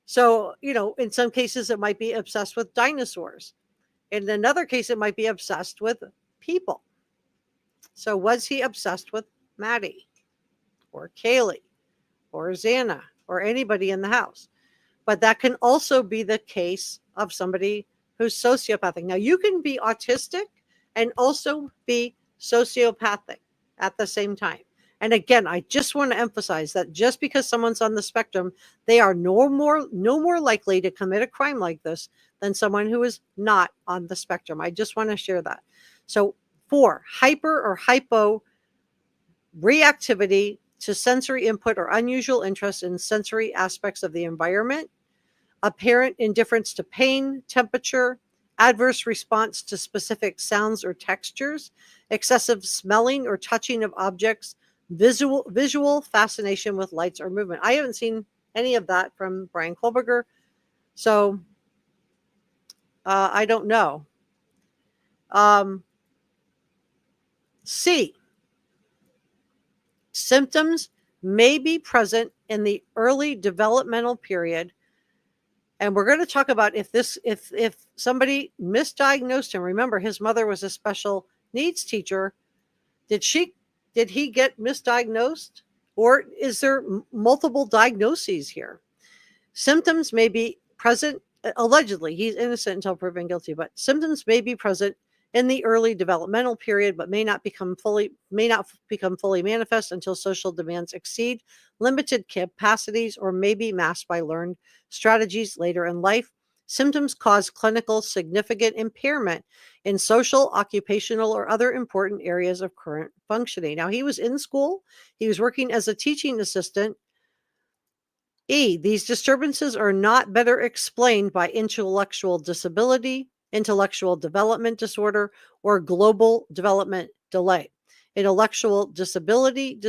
So, in some cases, it might be obsessed with dinosaurs. In another case, it might be obsessed with people. So, was he obsessed with Maddie or Kaylee or Xana or anybody in the house? But that can also be the case of somebody who's sociopathic. Now, you can be autistic and also be sociopathic at the same time. And again, I just want to emphasize that just because someone's on the spectrum, they are no more likely to commit a crime like this than someone who is not on the spectrum. I just want to share that. So 4, hyper or hypo reactivity to sensory input or unusual interest in sensory aspects of the environment, apparent indifference to pain, temperature, adverse response to specific sounds or textures, excessive smelling or touching of objects, visual fascination with lights or movement. I haven't seen any of that from Bryan Kohberger, so I don't know. C, symptoms may be present in the early developmental period. And we're going to talk about if somebody misdiagnosed him. Remember, his mother was a special needs teacher. Did he get misdiagnosed? Or is there multiple diagnoses here? Symptoms may be present, allegedly, he's innocent until proven guilty, but symptoms may be present in the early developmental period, but may not become fully manifest until social demands exceed limited capacities or may be masked by learned strategies later in life. Symptoms cause clinical significant impairment in social, occupational, or other important areas of current functioning. Now, he was in school. He was working as a teaching assistant. E, these disturbances are not better explained by intellectual disability, intellectual development disorder, or global development delay. Intellectual disability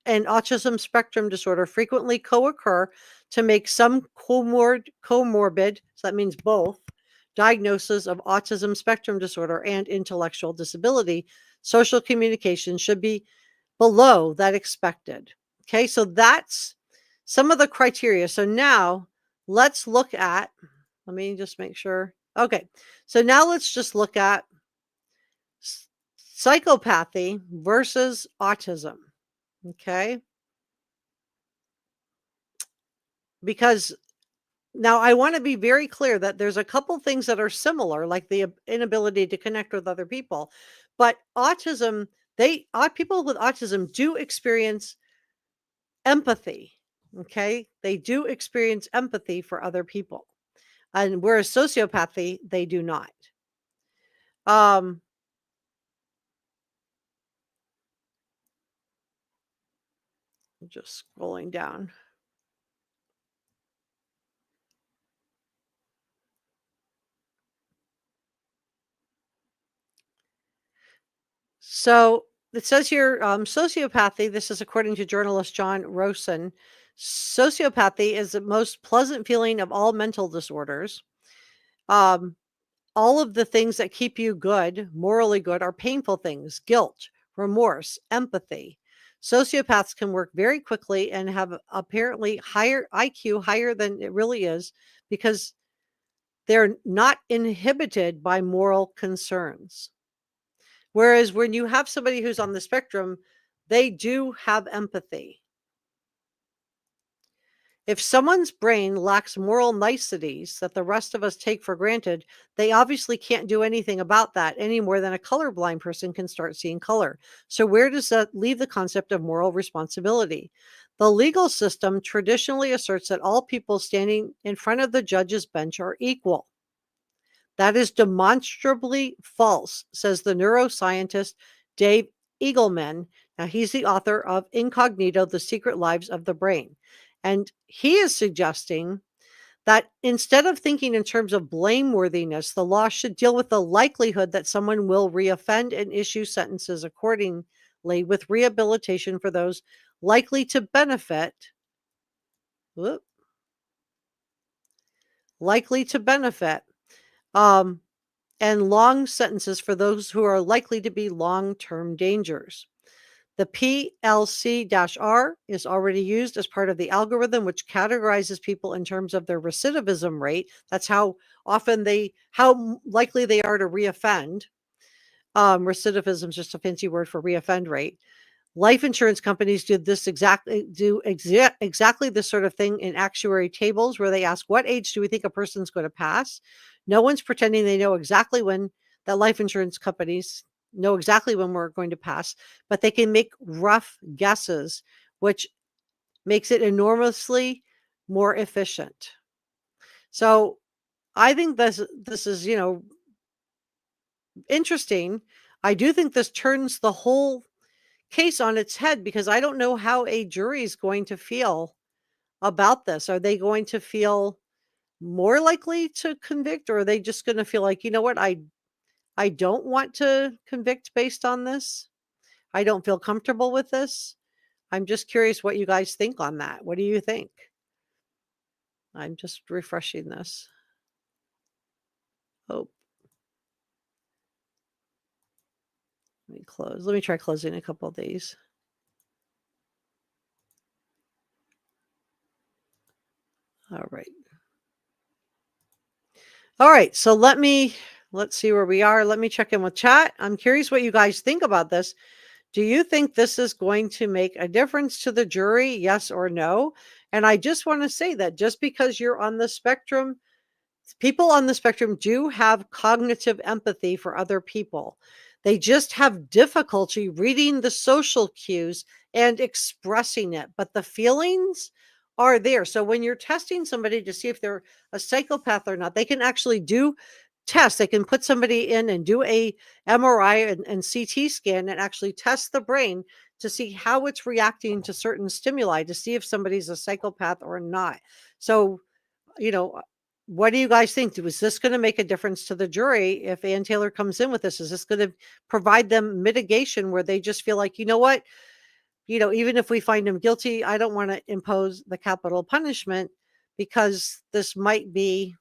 and autism spectrum disorder frequently co-occur to make some comorbid, so that means both, diagnosis of autism spectrum disorder and intellectual disability. Social communication should be below that expected. Okay, so that's some of the criteria. So now let's look at, let me just make sure. Okay, so now let's just look at psychopathy versus autism. Okay, because now I want to be very clear that there's a couple things that are similar, like the inability to connect with other people, but autism, people with autism do experience empathy. Okay, they do experience empathy for other people, and whereas sociopathy, they do not. Just scrolling down. So it says here, sociopathy, this is according to journalist John Rosen, sociopathy is the most pleasant feeling of all mental disorders. All of the things that keep you good, morally good, are painful things: guilt, remorse, empathy. Sociopaths can work very quickly and have apparently higher IQ, higher than it really is, because they're not inhibited by moral concerns. Whereas when you have somebody who's on the spectrum, they do have empathy. If someone's brain lacks moral niceties that the rest of us take for granted, they obviously can't do anything about that any more than a colorblind person can start seeing color. So where does that leave the concept of moral responsibility? The legal system traditionally asserts that all people standing in front of the judge's bench are equal. That is demonstrably false, says the neuroscientist Dave Eagleman. Now, he's the author of Incognito: The Secret Lives of the Brain. And he is suggesting that instead of thinking in terms of blameworthiness, the law should deal with the likelihood that someone will reoffend and issue sentences accordingly, with rehabilitation for those likely to benefit. Whoop, likely to benefit. Um, and long sentences for those who are likely to be long-term dangers. The PLC-R is already used as part of the algorithm, which categorizes people in terms of their recidivism rate. That's how likely they are to reoffend. Recidivism is just a fancy word for reoffend rate. Life insurance companies do exactly this sort of thing in actuary tables, where they ask, what age do we think a person's going to pass? No one's pretending they know exactly when. That life insurance companies know exactly when we're going to pass, but they can make rough guesses, which makes it enormously more efficient. So I think this is, interesting. I do think this turns the whole case on its head, because I don't know how a jury is going to feel about this. Are they going to feel more likely to convict, or are they just going to feel like, you know what, I don't want to convict based on this. I don't feel comfortable with this. I'm just curious what you guys think on that. What do you think? I'm just refreshing this. Oh, let me close. Let me try closing a couple of these. All right. All right. So let's see where we are. Let me check in with chat. I'm curious what you guys think about this. Do you think this is going to make a difference to the jury? Yes or no? And I just want to say that just because you're on the spectrum, people on the spectrum do have cognitive empathy for other people. They just have difficulty reading the social cues and expressing it, but the feelings are there. So when you're testing somebody to see if they're a psychopath or not, they can actually do tests. They can put somebody in and do a MRI and CT scan and actually test the brain to see how it's reacting to certain stimuli, to see if somebody's a psychopath or not. So, you know, what do you guys think? Was this going to make a difference to the jury if Ann Taylor comes in with this? Is this going to provide them mitigation where they just feel like, you know what, even if we find him guilty, I don't want to impose the capital punishment, because this might be,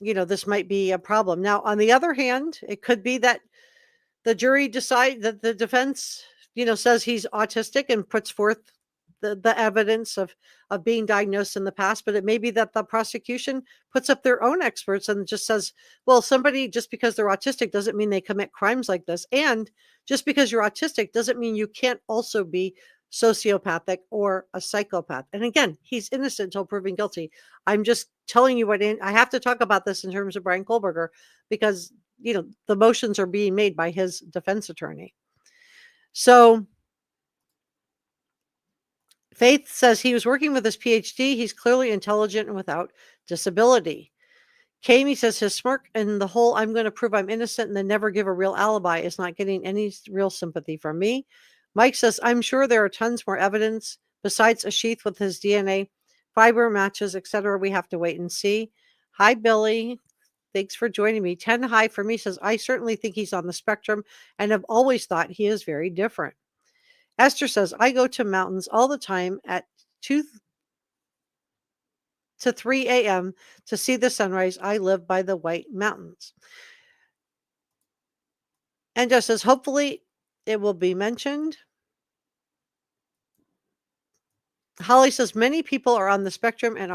this might be a problem. Now, on the other hand, it could be that the jury decide that the defense, says he's autistic and puts forth the evidence of being diagnosed in the past, but it may be that the prosecution puts up their own experts and just says, well, somebody, just because they're autistic doesn't mean they commit crimes like this. And just because you're autistic doesn't mean you can't also be sociopathic or a psychopath. And again, he's innocent until proven guilty. I'm just telling you I have to talk about this in terms of Bryan Kohberger, because the motions are being made by his defense attorney. So Faith says he was working with his PhD. He's clearly intelligent and without disability. Kami says his smirk and the whole I'm going to prove I'm innocent and then never give a real alibi is not getting any real sympathy from me. Mike says, I'm sure there are tons more evidence besides a sheath with his DNA, fiber matches, etc. We have to wait and see. Hi, Billy. Thanks for joining me. 10 high for me says, I certainly think he's on the spectrum and have always thought he is very different. Esther says, I go to mountains all the time at 2 to 3 a.m. to see the sunrise. I live by the White Mountains. And just says, hopefully it will be mentioned. Holly says, many people are on the spectrum and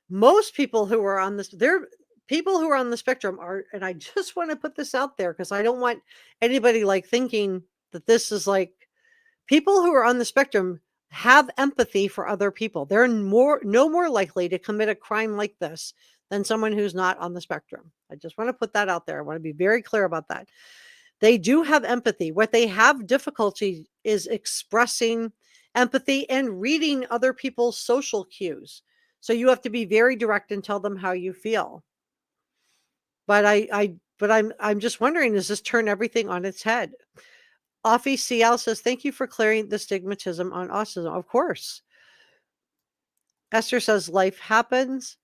most people who are on this, people who are on the spectrum are, and I just want to put this out there because I don't want anybody thinking that this is people who are on the spectrum have empathy for other people. They're no more likely to commit a crime like this than someone who's not on the spectrum. I just want to put that out there. I want to be very clear about that. They do have empathy. What they have difficulty is expressing empathy and reading other people's social cues. So you have to be very direct and tell them how you feel. But I'm just wondering, does this turn everything on its head? Offie CL says, thank you for clearing the stigmatism on autism. Of course. Esther says life happens.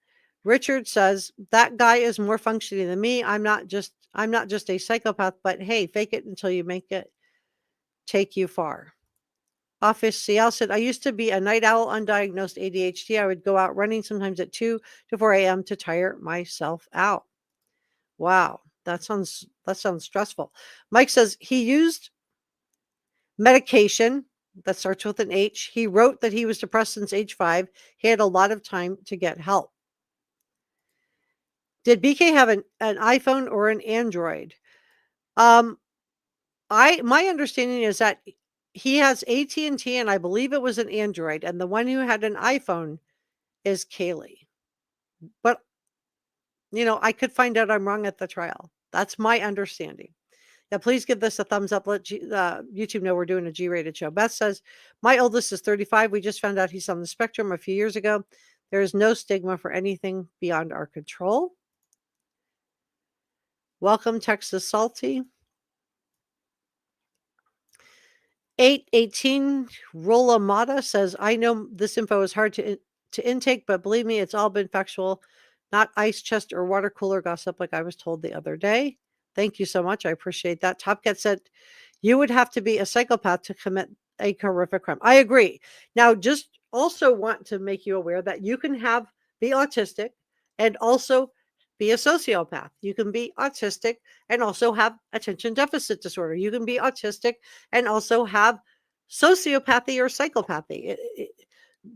Richard says that guy is more functioning than me. I'm not just a psychopath, but hey, fake it until you make it take you far. Office CL said, I used to be a night owl, undiagnosed ADHD. I would go out running sometimes at 2 to 4 a.m. to tire myself out. Wow, that sounds stressful. Mike says he used medication that starts with an H. He wrote that he was depressed since age 5. He had a lot of time to get help. Did BK have an iPhone or an Android? My understanding is that he has AT&T, and I believe it was an Android, and the one who had an iPhone is Kaylee. But, I could find out I'm wrong at the trial. That's my understanding. Yeah, please give this a thumbs up. Let YouTube know we're doing a G-rated show. Beth says, my oldest is 35. We just found out he's on the spectrum a few years ago. There is no stigma for anything beyond our control. Welcome, Texas Salty. 818 Rola Mata says, I know this info is hard to intake, but believe me, it's all been factual, not ice chest or water cooler gossip like I was told the other day. Thank you so much. I appreciate that. Top Cat said, you would have to be a psychopath to commit a horrific crime. I agree. Now, just also want to make you aware that you can be autistic and also be a sociopath. You can be autistic and also have attention deficit disorder. You can be autistic and also have sociopathy or psychopathy.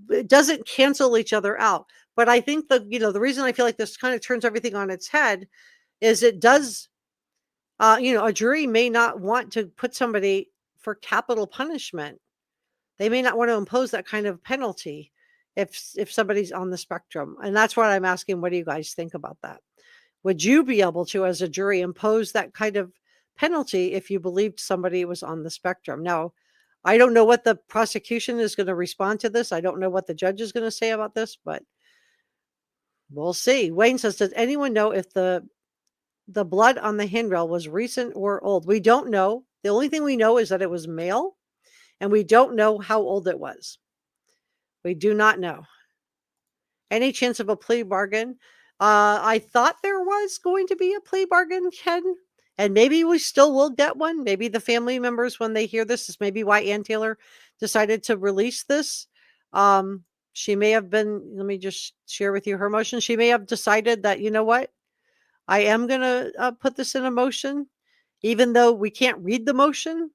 It doesn't cancel each other out. But I think the reason I feel like this kind of turns everything on its head is it does, a jury may not want to put somebody for capital punishment. They may not want to impose that kind of penalty if somebody's on the spectrum. And that's what I'm asking. What do you guys think about that? Would you be able to, as a jury, impose that kind of penalty if you believed somebody was on the spectrum? Now, I don't know what the prosecution is going to respond to this. I don't know what the judge is going to say about this, but we'll see. Wayne says, does anyone know if the blood on the handrail was recent or old? We don't know. The only thing we know is that it was male, and we don't know how old it was. We do not know. Any chance of a plea bargain? I thought there was going to be a plea bargain, Ken, and maybe we still will get one. Maybe the family members, when they hear this, is maybe why Ann Taylor decided to release this. She may have been, let me just share with you her motion. She may have decided that, you know what, I am going to put this in a motion, even though we can't read the motion.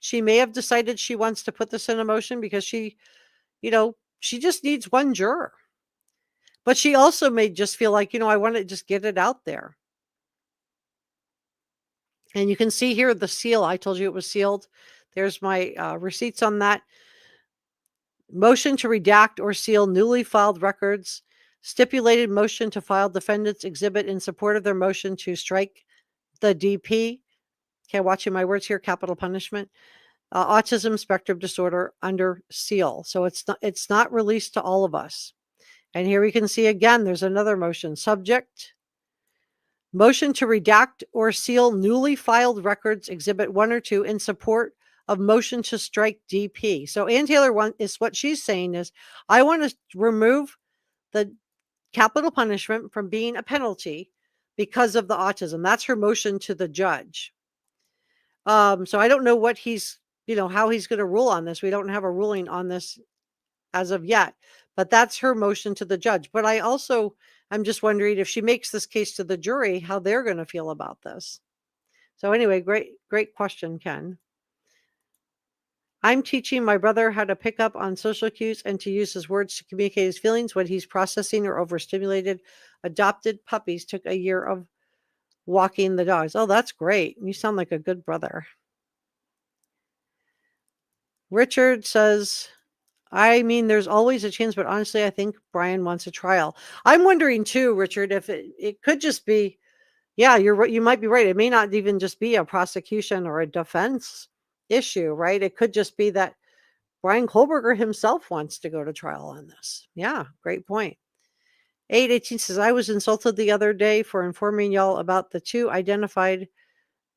She may have decided she wants to put this in a motion because she just needs one juror. But she also may just feel like, I want to just get it out there. And you can see here the seal. I told you it was sealed. There's my receipts on that. Motion to redact or seal newly filed records. Stipulated motion to file defendant's exhibit in support of their motion to strike the DP. Okay, watching my words here, capital punishment. Autism spectrum disorder under seal. So it's not released to all of us. And here we can see again, there's another motion. Subject, motion to redact or seal newly filed records, exhibit 1 or 2, in support of motion to strike DP. So Ann Taylor is what she's saying is, I want to remove the capital punishment from being a penalty because of the autism. That's her motion to the judge. So I don't know what how he's going to rule on this. We don't have a ruling on this as of yet, but that's her motion to the judge. But I'm just wondering if she makes this case to the jury, how they're going to feel about this. So anyway, great question, Ken. I'm teaching my brother how to pick up on social cues and to use his words to communicate his feelings when he's processing or overstimulated. Adopted puppies. Took a year of walking the dogs. Oh, that's great. You sound like a good brother. Richard says, I mean, there's always a chance, but honestly, I think Bryan wants a trial. I'm wondering too, Richard, if it could just be, yeah, you're right. You might be right. It may not even just be a prosecution or a defense issue, right? It could just be that Bryan Kohberger himself wants to go to trial on this. Yeah, great point. 818 says, I was insulted the other day for informing y'all about the 2 identified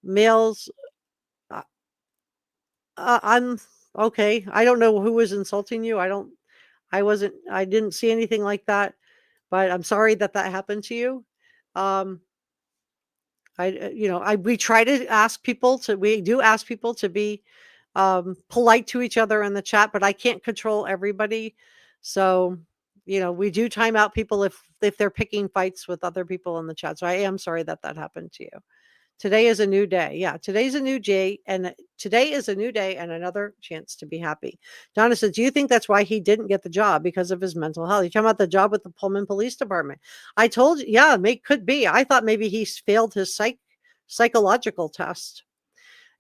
males. I'm okay. I don't know who was insulting you. I didn't see anything like that, but I'm sorry that happened to you. Um, we try to ask people we do ask people to be polite to each other in the chat, but I can't control everybody. So, we do time out people if they're picking fights with other people in the chat. So I am sorry that happened to you. Today is a new day. Yeah, today's a new day, and today is a new day and another chance to be happy. Donna says, do you think that's why he didn't get the job, because of his mental health? You're talking about the job with the Pullman Police Department. I told you, yeah, could be. I thought maybe he failed his psychological test.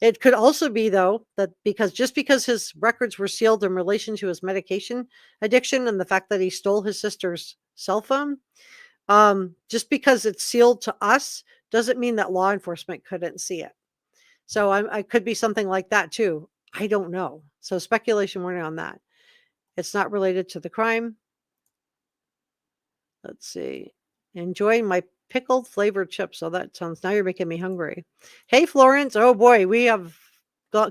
It could also be, though, that because his records were sealed in relation to his medication addiction and the fact that he stole his sister's cell phone, just because it's sealed to us doesn't mean that law enforcement couldn't see it. So I could be something like that too. I don't know. So speculation warning on that. It's not related to the crime. Let's see. Enjoying my pickled flavored chips. So that sounds, now you're making me hungry. Hey, Florence. Oh boy, we have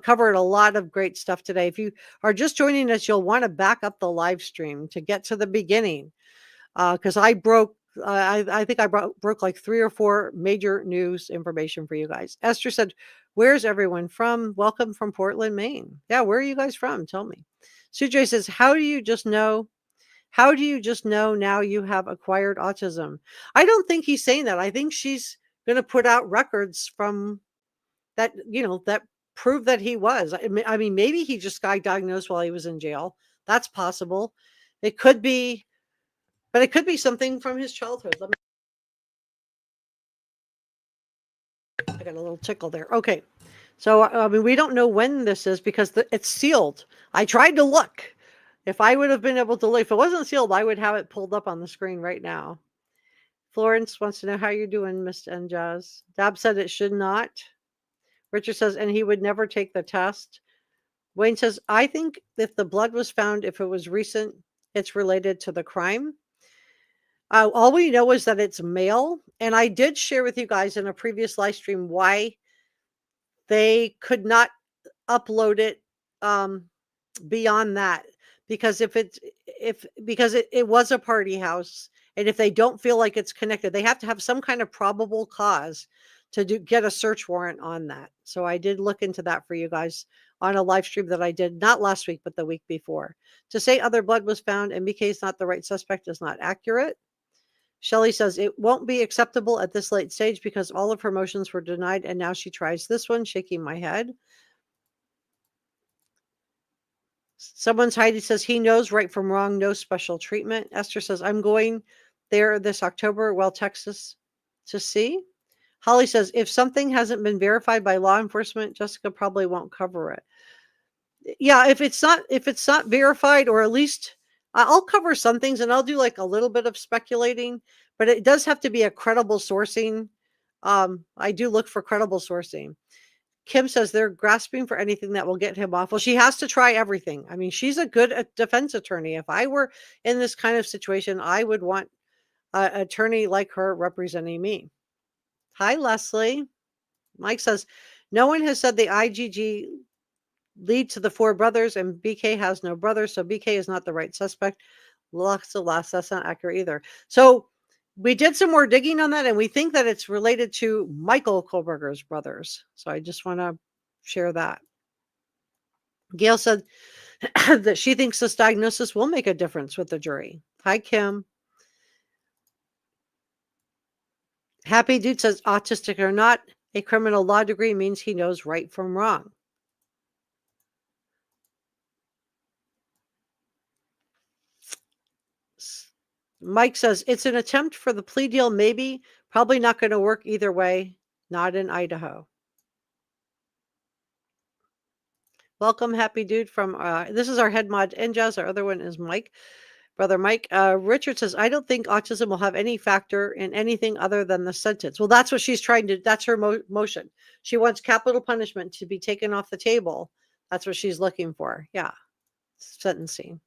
covered a lot of great stuff today. If you are just joining us, you'll want to back up the live stream to get to the beginning. Because I broke, I think I broke like 3 or 4 major news information for you guys. Esther said, where's everyone from? Welcome from Portland, Maine. Yeah, where are you guys from? Tell me. Sujay says, how do you just know now you have acquired autism? I don't think he's saying that. I think she's going to put out records from that, that prove that he was. I mean, maybe he just got diagnosed while he was in jail. That's possible. It could be, but it could be something from his childhood. I got a little tickle there. Okay. So, I mean, we don't know when this is because it's sealed. I tried to look. If I would have been able to look, if it wasn't sealed, I would have it pulled up on the screen right now. Florence wants to know how you're doing, Miss Njaz. Dab said it should not. Richard says, and he would never take the test. Wayne says, I think if the blood was found, if it was recent, it's related to the crime. All we know is that it's male. And I did share with you guys in a previous live stream why they could not upload it beyond that. Because because it was a party house. And if they don't feel like it's connected, they have to have some kind of probable cause to get a search warrant on that. So I did look into that for you guys on a live stream that I did, not last week, but the week before. To say other blood was found and BK is not the right suspect is not accurate. Shelley says it won't be acceptable at this late stage because all of her motions were denied and now she tries this one, shaking my head. Someone's Heidi says he knows right from wrong, no special treatment. Esther says I'm going there this October, well, Texas, to see. Holly says if something hasn't been verified by law enforcement, Jessica probably won't cover it. Yeah, if it's not verified, or at least I'll cover some things and I'll do like a little bit of speculating, but it does have to be a credible sourcing. I do look for credible sourcing. Kim says they're grasping for anything that will get him off. Well, she has to try everything. I mean, she's a good defense attorney. If I were in this kind of situation, I would want an attorney like her representing me. Hi, Leslie. Mike says, no one has said the IGG lead to the 4 brothers and BK has no brothers. So BK is not the right suspect. Lots of last. That's not accurate either. So we did some more digging on that and we think that it's related to Michael Kohberger's brothers. So I just want to share that. Gail said that she thinks this diagnosis will make a difference with the jury. Hi, Kim. Happy Dude says autistic or not, a criminal law degree means he knows right from wrong. Mike says it's an attempt for the plea deal, maybe, probably not going to work either way, not in Idaho. Welcome, Happy Dude from, this is our head mod, Njaz, our other one is Mike, brother Mike. Richard says, I don't think autism will have any factor in anything other than the sentence. Well, that's what she's trying to, that's her motion. She wants capital punishment to be taken off the table. That's what she's looking for. Yeah, sentencing.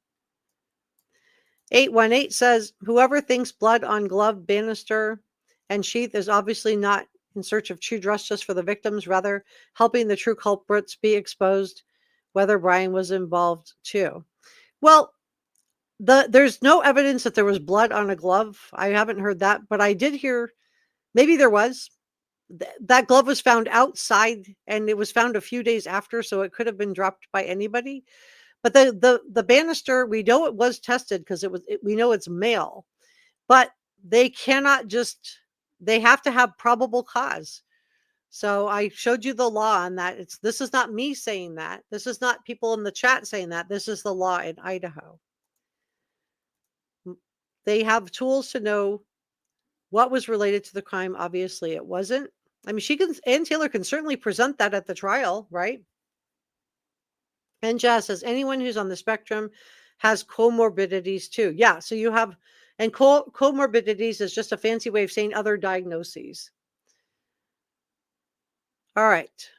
818 says, whoever thinks blood on glove, banister, and sheath is obviously not in search of true justice for the victims, rather helping the true culprits be exposed, whether Bryan was involved too. Well, There's no evidence that there was blood on a glove. I haven't heard that, but I did hear maybe there was. That glove was found outside, and it was found a few days after, so it could have been dropped by anybody. But the banister, we know it was tested because we know it's male, but they cannot just, they have to have probable cause. So I showed you the law on that. This is not me saying that. This is not people in the chat saying that. This is the law in Idaho. They have tools to know what was related to the crime. Obviously, it wasn't. I mean, Ann Taylor can certainly present that at the trial, right? And Jazz says anyone who's on the spectrum has comorbidities too. Yeah, so you have, and comorbidities is just a fancy way of saying other diagnoses. All right.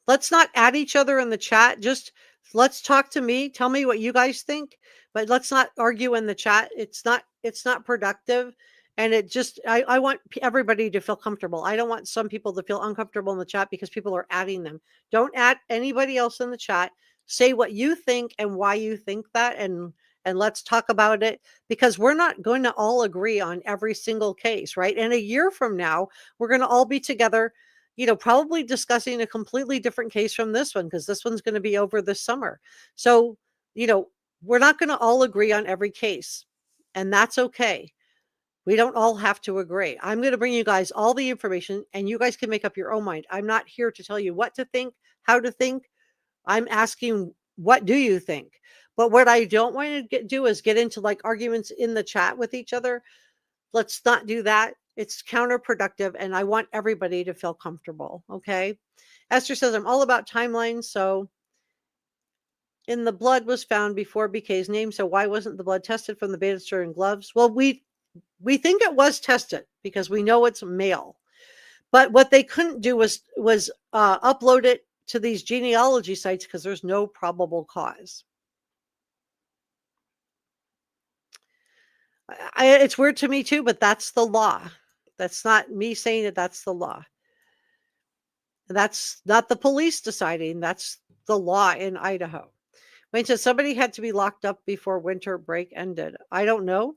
Let's not add each other in the chat. Just let's talk to me. Tell me what you guys think, but let's not argue in the chat. It's not productive. And I want everybody to feel comfortable. I don't want some people to feel uncomfortable in the chat because people are adding them. Don't add anybody else in the chat. Say what you think and why you think that, and let's talk about it, because we're not going to all agree on every single case, right? And a year from now, we're going to all be together, probably discussing a completely different case from this one, because this one's going to be over this summer. So, we're not going to all agree on every case, and that's okay. We don't all have to agree. I'm going to bring you guys all the information, and you guys can make up your own mind. I'm not here to tell you what to think, how to think. I'm asking, what do you think? But what I don't want to do is get into like arguments in the chat with each other. Let's not do that. It's counterproductive, and I want everybody to feel comfortable. Okay. Esther says, I'm all about timelines. So in the blood was found before BK's name. So why wasn't the blood tested from the banister and gloves? Well, we think it was tested because we know it's male. But what they couldn't do was upload it to these genealogy sites because there's no probable cause. It's weird to me too, but that's the law. That's not me saying it. That's the law. That's not the police deciding. That's the law in Idaho. Wayne says somebody had to be locked up before winter break ended. I don't know.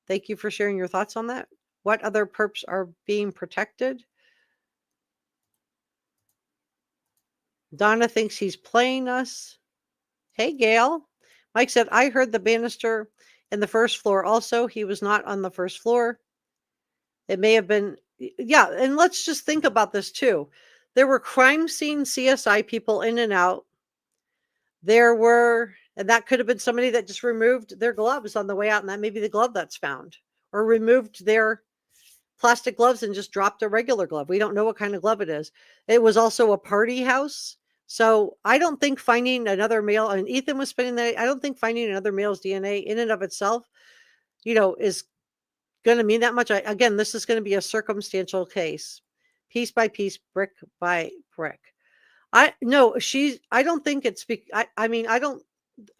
Thank you for sharing your thoughts on that. What other perps are being protected? Donna thinks he's playing us. Hey, Gail. Mike said, I heard the banister in the first floor also. He was not on the first floor. It may have been, yeah. And let's just think about this too. There were crime scene CSI people in and out. And that could have been somebody that just removed their gloves on the way out, and that may be the glove that's found, or removed their plastic gloves and just dropped a regular glove. We don't know what kind of glove it is. It was also a party house. So I don't think finding another male, and Ethan was spending that, I don't think finding another male's DNA in and of itself, is going to mean that much. Again, this is going to be a circumstantial case, piece by piece, brick by brick. I don't think it's,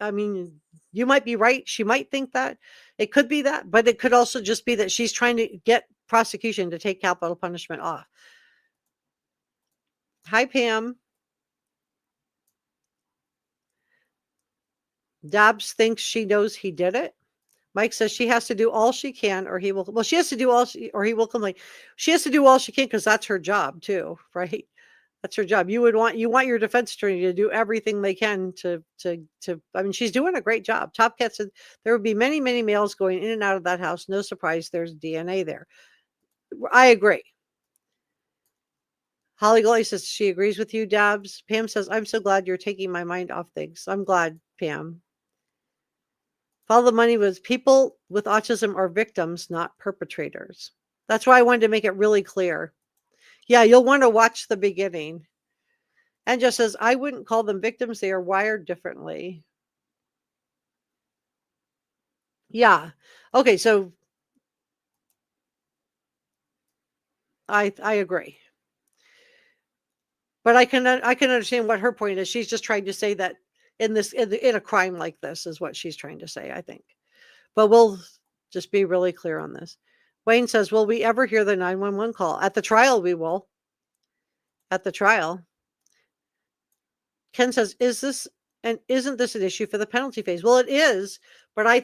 I mean, you might be right. She might think that. It could be that, but it could also just be that she's trying to get prosecution to take capital punishment off. Hi, Pam. Dobbs thinks she knows he did it. Mike says she has to do all she can or he will. Well, she has to do or he will complain. She has to do all she can because that's her job too, right? That's her job. You want your defense attorney to do everything they can to. I mean, she's doing a great job. Top Cat said there would be many, many males going in and out of that house. No surprise, there's DNA there. I agree. Holly Gully says she agrees with you, Dabs. Pam says, I'm so glad you're taking my mind off things. I'm glad, Pam. Follow the money was people with autism are victims, not perpetrators. That's why I wanted to make it really clear. Yeah, you'll want to watch the beginning. And just says, I wouldn't call them victims. They are wired differently. Yeah. Okay, so I agree. But I can understand what her point is. She's just trying to say that in a crime like this is what she's trying to say, I think. But we'll just be really clear on this. Wayne says, will we ever hear the 911 call? At the trial, we will. At the trial. Ken says, is this And isn't this an issue for the penalty phase? Well, it is, but I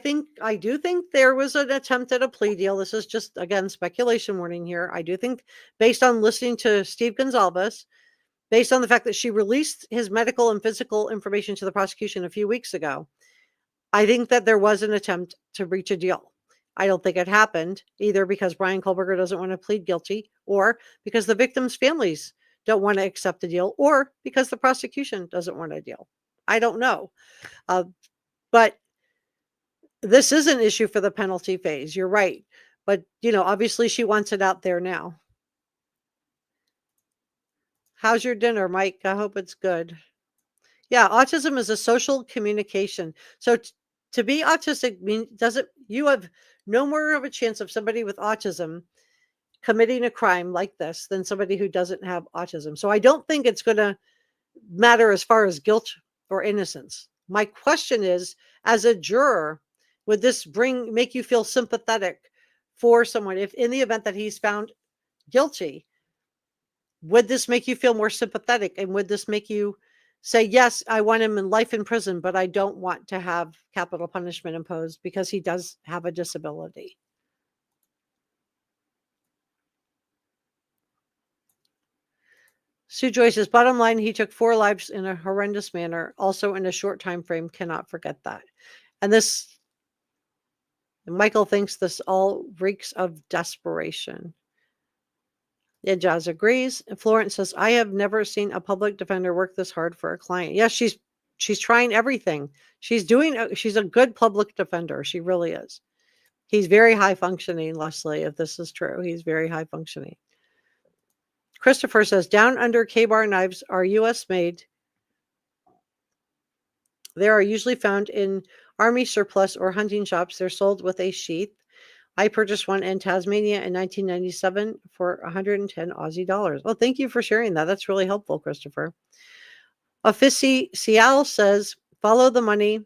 do think there was an attempt at a plea deal. This is just, again, speculation warning here. I do think, based on listening to Steve Goncalves, based on the fact that she released his medical and physical information to the prosecution a few weeks ago, I think that there was an attempt to reach a deal. I don't think it happened, either because Bryan Kohberger doesn't want to plead guilty, or because the victims' families don't want to accept the deal, or because the prosecution doesn't want a deal. I don't know. But this is an issue for the penalty phase. You're right. But, obviously she wants it out there now. How's your dinner, Mike? I hope it's good. Yeah, autism is a social communication. So to be autistic you have no more of a chance of somebody with autism committing a crime like this than somebody who doesn't have autism. So I don't think it's going to matter as far as guilt or innocence. My question is, as a juror, would this make you feel sympathetic for someone if in the event that he's found guilty? Would this make you feel more sympathetic, and would this make you say, yes, I want him in life in prison, but I don't want to have capital punishment imposed because he does have a disability? Sue Joyce says, bottom line, he took 4 lives in a horrendous manner, also in a short time frame. Cannot forget that. And Michael thinks this all reeks of desperation. Yeah, Jazz agrees. And Florence says, I have never seen a public defender work this hard for a client. Yes, she's trying everything. She's a good public defender. She really is. He's very high functioning, Leslie, if this is true. He's very high functioning. Christopher says, down under K-bar knives are U.S. made. They are usually found in army surplus or hunting shops. They're sold with a sheath. I purchased one in Tasmania in 1997 for 110 Aussie dollars. Oh, thank you for sharing that. That's really helpful, Christopher. Official says, follow the money.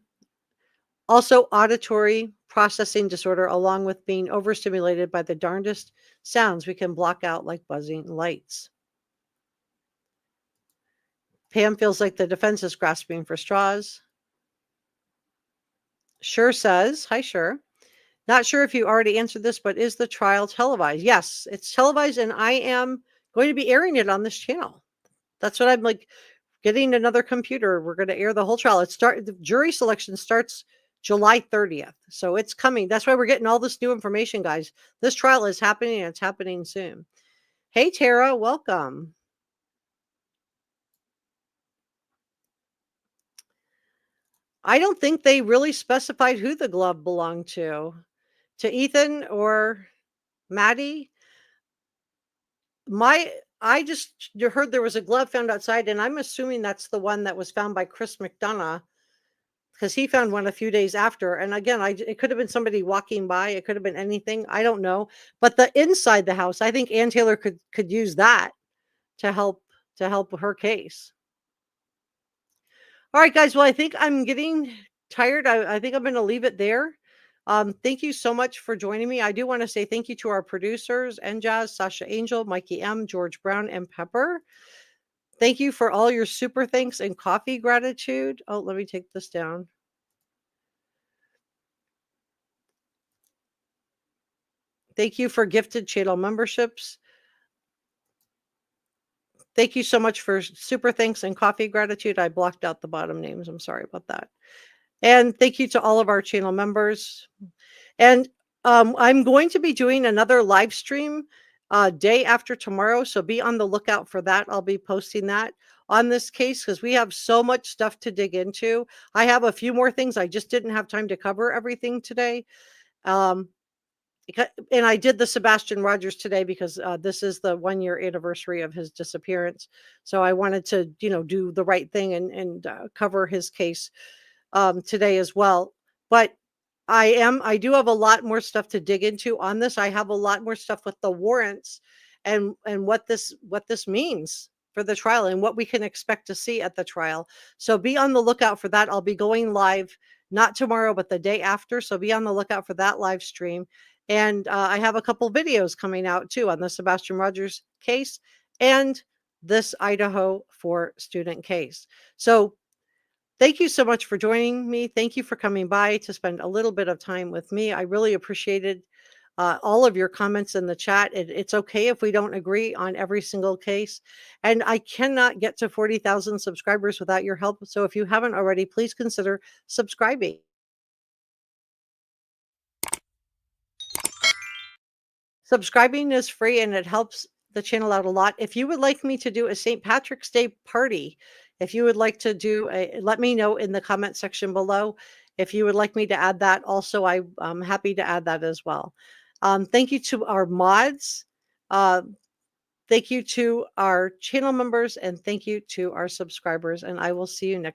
Also, auditory processing disorder, along with being overstimulated by the darndest sounds we can block out, like buzzing lights. Pam feels like the defense is grasping for straws. Sure says, hi, Sure. Not sure if you already answered this, but is the trial televised? Yes, it's televised, and I am going to be airing it on this channel. That's what I'm like, getting another computer. We're going to air the whole trial. The jury selection starts July 30th. So it's coming. That's why we're getting all this new information, guys. This trial is happening, and it's happening soon. Hey, Tara, welcome. I don't think they really specified who the glove belonged to Ethan or Maddie. I just heard there was a glove found outside, and I'm assuming that's the one that was found by Chris McDonough, because he found one a few days after. And again, it could have been somebody walking by. It could have been anything. I don't know. But the inside the house, I think Ann Taylor could use that to help her case. All right, guys. Well, I think I'm getting tired. I think I'm going to leave it there. Thank you so much for joining me. I do want to say thank you to our producers, Njaz, Sasha Angel, Mikey M, George Brown, and Pepper. Thank you for all your super thanks and coffee gratitude. Oh, let me take this down. Thank you for gifted channel memberships. Thank you so much for super thanks and coffee gratitude. I blocked out the bottom names. I'm sorry about that. And thank you to all of our channel members. And I'm going to be doing another live stream day after tomorrow. So be on the lookout for that. I'll be posting that on this case because we have so much stuff to dig into. I have a few more things. I just didn't have time to cover everything today. And I did the Sebastian Rogers today because this is the 1-year anniversary of his disappearance. So I wanted to, do the right thing and cover his case today as well. But I do have a lot more stuff to dig into on this. I have a lot more stuff with the warrants and what this means for the trial and what we can expect to see at the trial. So be on the lookout for that. I'll be going live, not tomorrow, but the day after. So be on the lookout for that live stream. And I have a couple videos coming out too on the Sebastian Rogers case and this Idaho 4 student case. So Thank you so much for joining me. Thank you for coming by to spend a little bit of time with me. I really appreciated all of your comments in the chat. It's okay if we don't agree on every single case. And I cannot get to 40,000 subscribers without your help. So if you haven't already, please consider subscribing. Subscribing is free and it helps the channel out a lot. If you would like me to do a St. Patrick's Day party, if you would like to do let me know in the comment section below. If you would like me to add that, also, I'm happy to add that as well. Thank you to our mods. Uh, thank you to our channel members and thank you to our subscribers. And I will see you next.